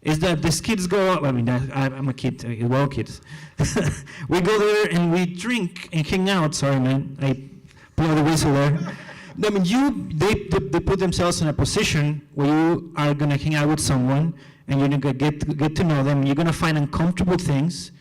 S6: is that these kids go, I mean, I'm a kid, we're all kids. We go there and we drink and hang out. Sorry, man, I blew the whistle there. I mean, they put themselves in a position where you are going to hang out with someone and you're going to get to know them. You're going to find uncomfortable things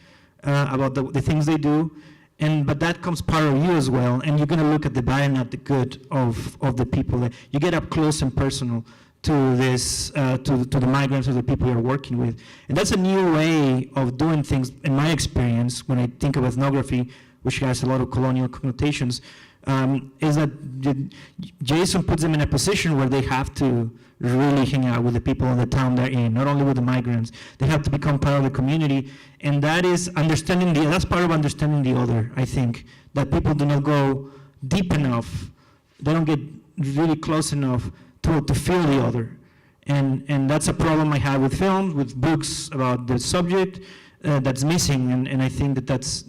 S6: about the things they do, but that comes part of you as well. And you're going to look at the bad and not the good of the people. That you get up close and personal to this, to the migrants or the people you're working with. And that's a new way of doing things, in my experience, when I think of ethnography, which has a lot of colonial connotations, is that Jason puts them in a position where they have to really hang out with the people in the town they're in, not only with the migrants. They have to become part of the community, and that is that's part of understanding the other, I think, that people do not go deep enough, they don't get really close enough to feel the other. And that's a problem I have with films, with books about the subject, that's missing, and I think that's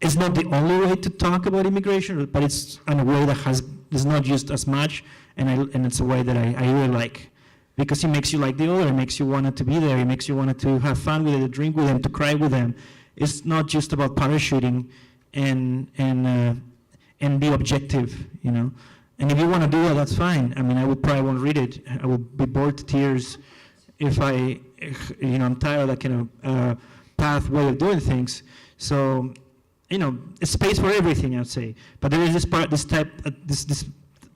S6: it's not the only way to talk about immigration, but it's in a way that is not used as much, and it's a way that I really like, because it makes you like the other, it makes you want to be there, it makes you want to have fun with it, to drink with them, to cry with them. It's not just about parachuting and be objective, you know. And if you want to do that, that's fine. I mean, I would probably won't read it. I would be bored to tears if I'm tired of that kind of pathway of doing things. So, you know, it's space for everything, I'd say. But there is this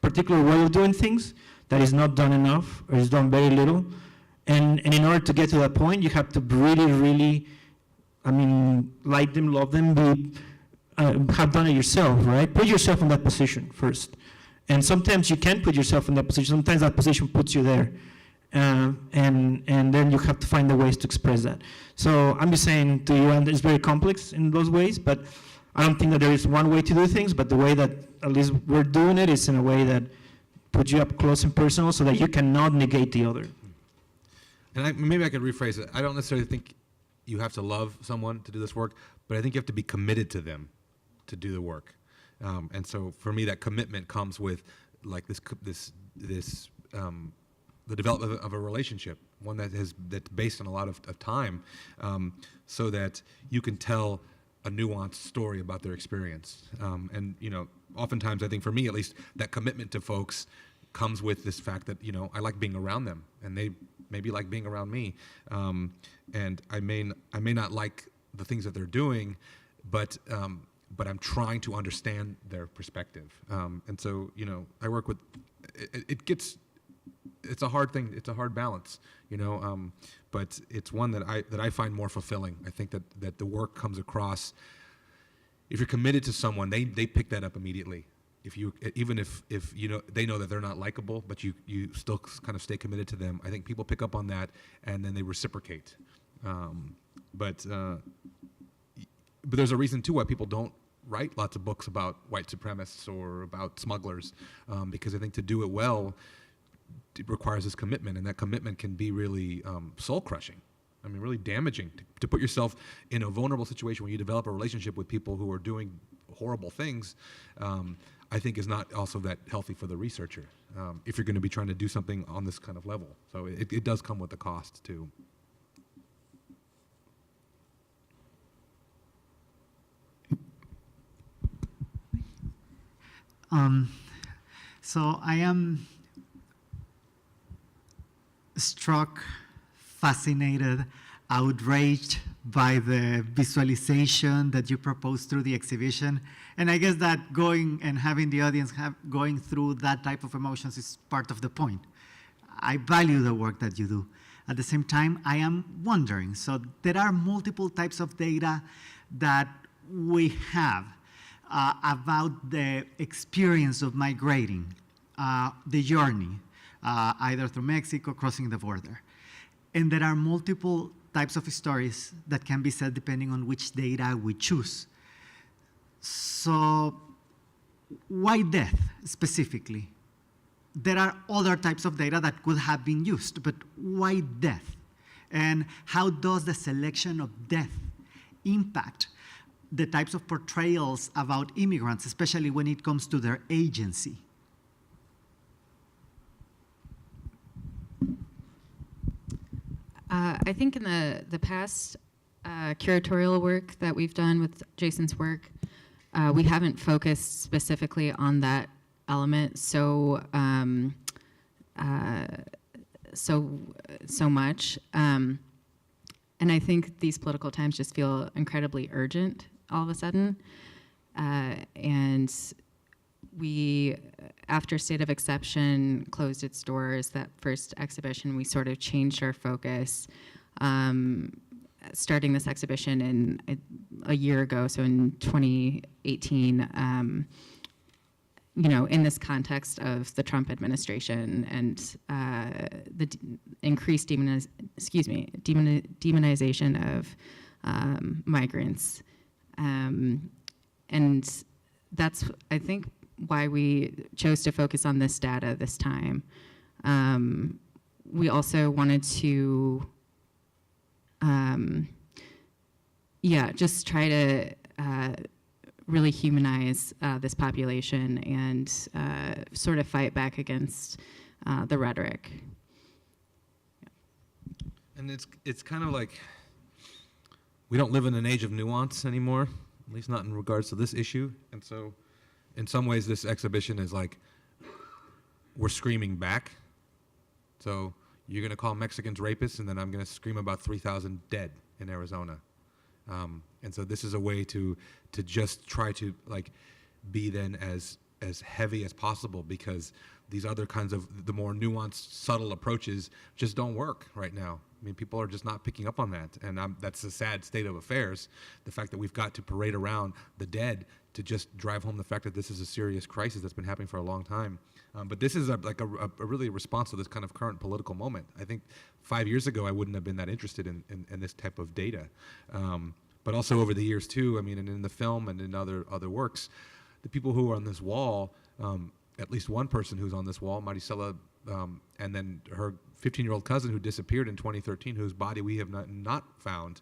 S6: particular way of doing things that is not done enough, or is done very little. And in order to get to that point, you have to really, really, I mean, like them, love them, have done it yourself, right? Put yourself in that position first. And sometimes you can't put yourself in that position. Sometimes that position puts you there. And then you have to find the ways to express that. So I'm just saying to you, and it's very complex in those ways, but I don't think that there is one way to do things, but the way that at least we're doing it is in a way that puts you up close and personal so that you cannot negate the other.
S9: And maybe I could rephrase it. I don't necessarily think you have to love someone to do this work, but I think you have to be committed to them to do the work. And so for me, that commitment comes with like the development of a relationship, one that's based on a lot of time, so that you can tell a nuanced story about their experience. And you know, oftentimes I think for me at least, that commitment to folks comes with this fact that, you know, I like being around them, and they maybe like being around me. And I may not like the things that they're doing, but I'm trying to understand their perspective. And so, you know, I work with, it's a hard thing, it's a hard balance, you know, but it's one that I find more fulfilling. I think that the work comes across, if you're committed to someone, they pick that up immediately. Even if you know, they know that they're not likable, but you still kind of stay committed to them, I think people pick up on that, and then they reciprocate. But there's a reason too why people don't write lots of books about white supremacists or about smugglers, because I think to do it well, it requires this commitment, and that commitment can be really soul-crushing. I mean, really damaging to put yourself in a vulnerable situation where you develop a relationship with people who are doing horrible things. I think is not also that healthy for the researcher if you're going to be trying to do something on this kind of level. So it does come with the cost too.
S12: So I am struck, fascinated, outraged by the visualization that you proposed through the exhibition. And I guess that going and having the audience going through that type of emotions is part of the point. I value the work that you do. At the same time, I am wondering, so there are multiple types of data that we have about the experience of migrating, the journey, either through Mexico, crossing the border. And there are multiple types of stories that can be said depending on which data we choose. So why death specifically? There are other types of data that could have been used, but why death? And how does the selection of death impact the types of portrayals about immigrants, especially when it comes to their agency?
S7: I think in the past curatorial work that we've done with Jason's work, we haven't focused specifically on that element so much. And I think these political times just feel incredibly urgent all of a sudden. And we, after State of Exception closed its doors, that first exhibition, we sort of changed our focus, starting this exhibition in a year ago, so in 2018, you know, in this context of the Trump administration and the increased demonization of migrants. And that's, I think, why we chose to focus on this data this time. We also wanted to, just try to really humanize this population and sort of fight back against the rhetoric.
S9: And it's kind of like we don't live in an age of nuance anymore, at least not in regards to this issue. And so in some ways this exhibition is like we're screaming back. So you're going to call Mexicans rapists, and then I'm going to scream about 3,000 dead in Arizona. And so this is a way to just try to like be then as heavy as possible, because these other kinds of the more nuanced, subtle approaches just don't work right now. I mean, people are just not picking up on that, and that's a sad state of affairs. The fact that we've got to parade around the dead to just drive home the fact that this is a serious crisis that's been happening for a long time. But this is a really response to this kind of current political moment. I think 5 years ago I wouldn't have been that interested in this type of data. But also over the years too, I mean, and in the film and in other works, the people who are on this wall, at least one person who's on this wall, Maricela, and then her 15-year-old cousin who disappeared in 2013, whose body we have not found.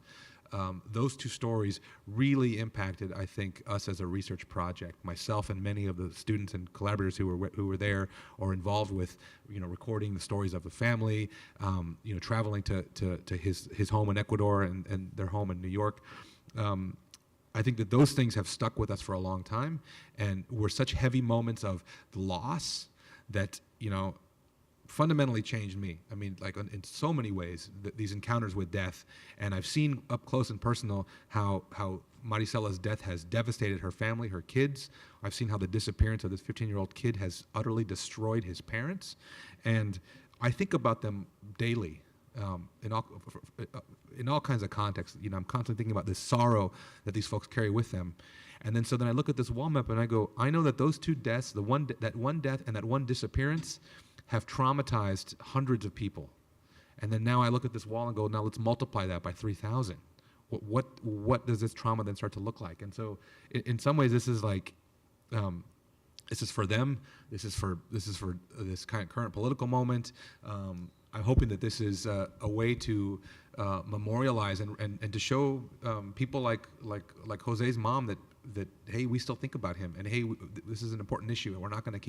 S9: Those two stories really impacted, I think, us as a research project. Myself and many of the students and collaborators who were there or involved with, recording the stories of the family, traveling to his home in Ecuador and their home in New York. I think that those things have stuck with us for a long time, and were such heavy moments of the loss that, fundamentally changed me. I mean, like in so many ways, these encounters with death. And I've seen up close and personal how Maricela's death has devastated her family, her kids. I've seen how the disappearance of this 15-year-old kid has utterly destroyed his parents. And I think about them daily. In all kinds of contexts. I'm constantly thinking about this sorrow that these folks carry with them. And then I look at this wall map and I go, I know that those two deaths, that one death and that one disappearance, have traumatized hundreds of people. And then now I look at this wall and go, now let's multiply that by 3,000. What does this trauma then start to look like? And so in some ways this is like, this is for them. This is for this kind of current political moment. I'm hoping that this is a way to memorialize and to show people like Jose's mom that hey, we still think about him, and hey, this is an important issue, and we're not going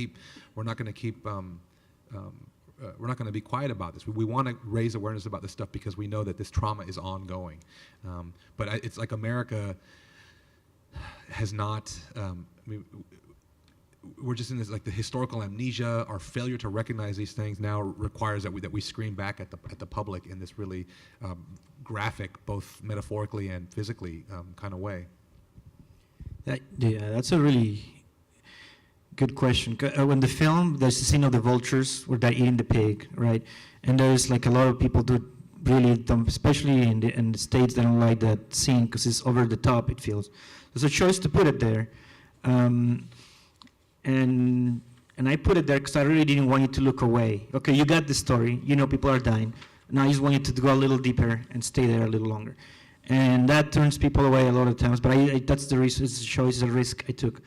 S9: to be quiet about this. We want to raise awareness about this stuff because we know that this trauma is ongoing. But it's like America has not. we're just in this, like, the historical amnesia, our failure to recognize these things now requires that we scream back at the public in this really graphic, both metaphorically and physically kind of way.
S6: Yeah, that's a really good question. When the film, there's the scene of the vultures where they're eating the pig, right? And there's like a lot of people do really, especially in the States, they don't like that scene because it's over the top, it feels. There's a choice to put it there. And I put it there because I really didn't want you to look away. Okay, you got the story, you know people are dying. Now I just want you to go a little deeper and stay there a little longer. And that turns people away a lot of times, but that's the reason, it's a choice, a risk I took.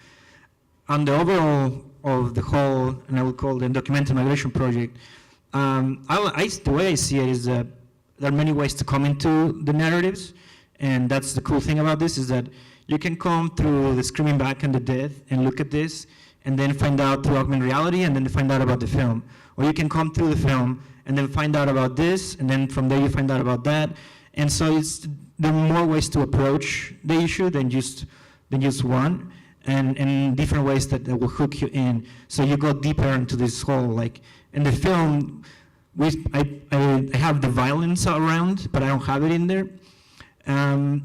S6: On the overall of the whole, and I would call the documented migration project, the way I see it is that there are many ways to come into the narratives, and that's the cool thing about this, is that you can come through the screaming back and the death and look at this, and then find out through augmented reality, and then find out about the film. Or you can come through the film, and then find out about this, and then from there you find out about that. And so there are more ways to approach the issue than just one, and different ways that will hook you in. So you go deeper into this whole, like, in the film, I have the violence around, but I don't have it in there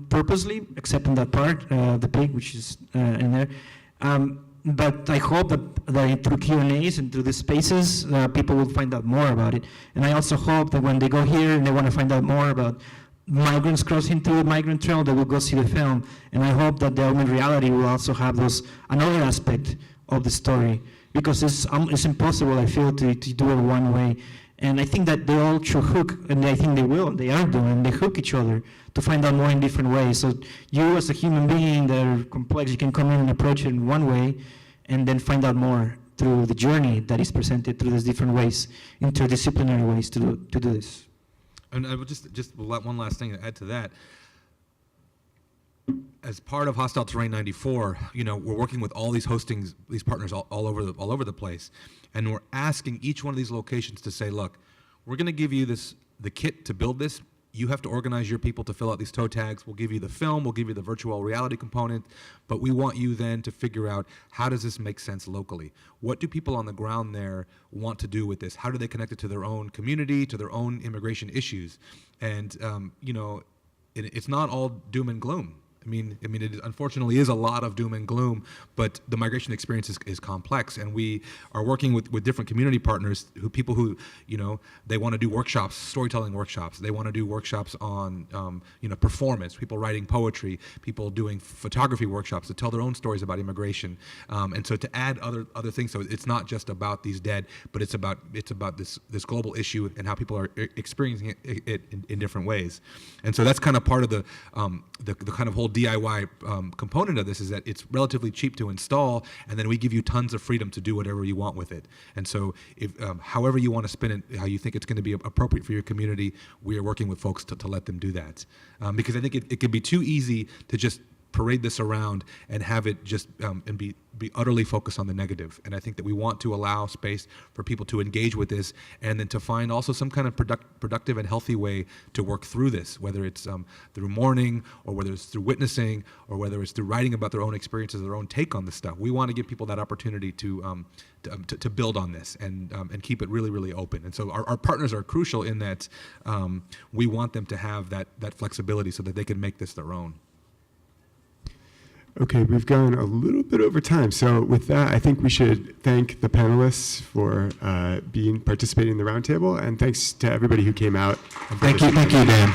S6: purposely, except in that part, the pig, which is in there. But I hope that through Q&As and through the spaces, people will find out more about it. And I also hope that when they go here and they want to find out more about migrants crossing through the migrant trail, they will go see the film. And I hope that the augmented reality will also have another aspect of the story, because it's impossible, I feel, to do it one way. And I think that they all should hook, and I think they are doing, they hook each other to find out more in different ways. So you as a human being that are complex, you can come in and approach it in one way, and then find out more through the journey that is presented through these different ways, interdisciplinary ways to do this.
S9: And I would just one last thing to add to that. As part of Hostile Terrain 94, we're working with all these these partners all over the place, and we're asking each one of these locations to say, look, we're going to give you the kit to build this. You have to organize your people to fill out these toe tags. We'll give you the film, we'll give you the virtual reality component, but we want you then to figure out, how does this make sense locally? What do people on the ground there want to do with this? How do they connect it to their own community, to their own immigration issues? And it's not all doom and gloom. I mean, it unfortunately is a lot of doom and gloom, but the migration experience is complex, and we are working with different community partners, people who they want to do workshops, storytelling workshops. They want to do workshops on performance, people writing poetry, people doing photography workshops to tell their own stories about immigration, and so to add other things. So it's not just about these dead, but it's about this global issue and how people are experiencing it in different ways. And so that's kind of part of the kind of whole DIY component of this, is that it's relatively cheap to install, and then we give you tons of freedom to do whatever you want with it. And so if however you want to spin it, how you think it's going to be appropriate for your community, we are working with folks to let them do that. Because I think it can be too easy to just parade this around and have it just and be utterly focused on the negative. And I think that we want to allow space for people to engage with this, and then to find also some kind of productive and healthy way to work through this, whether it's through mourning, or whether it's through witnessing, or whether it's through writing about their own experiences, their own take on this stuff. We want to give people that opportunity to build on this and keep it really, really open. And so our partners are crucial in that we want them to have that flexibility so that they can make this their own.
S13: Okay, we've gone a little bit over time. So with that, I think we should thank the panelists for participating in the roundtable, and thanks to everybody who came out.
S9: Thank you, Dan.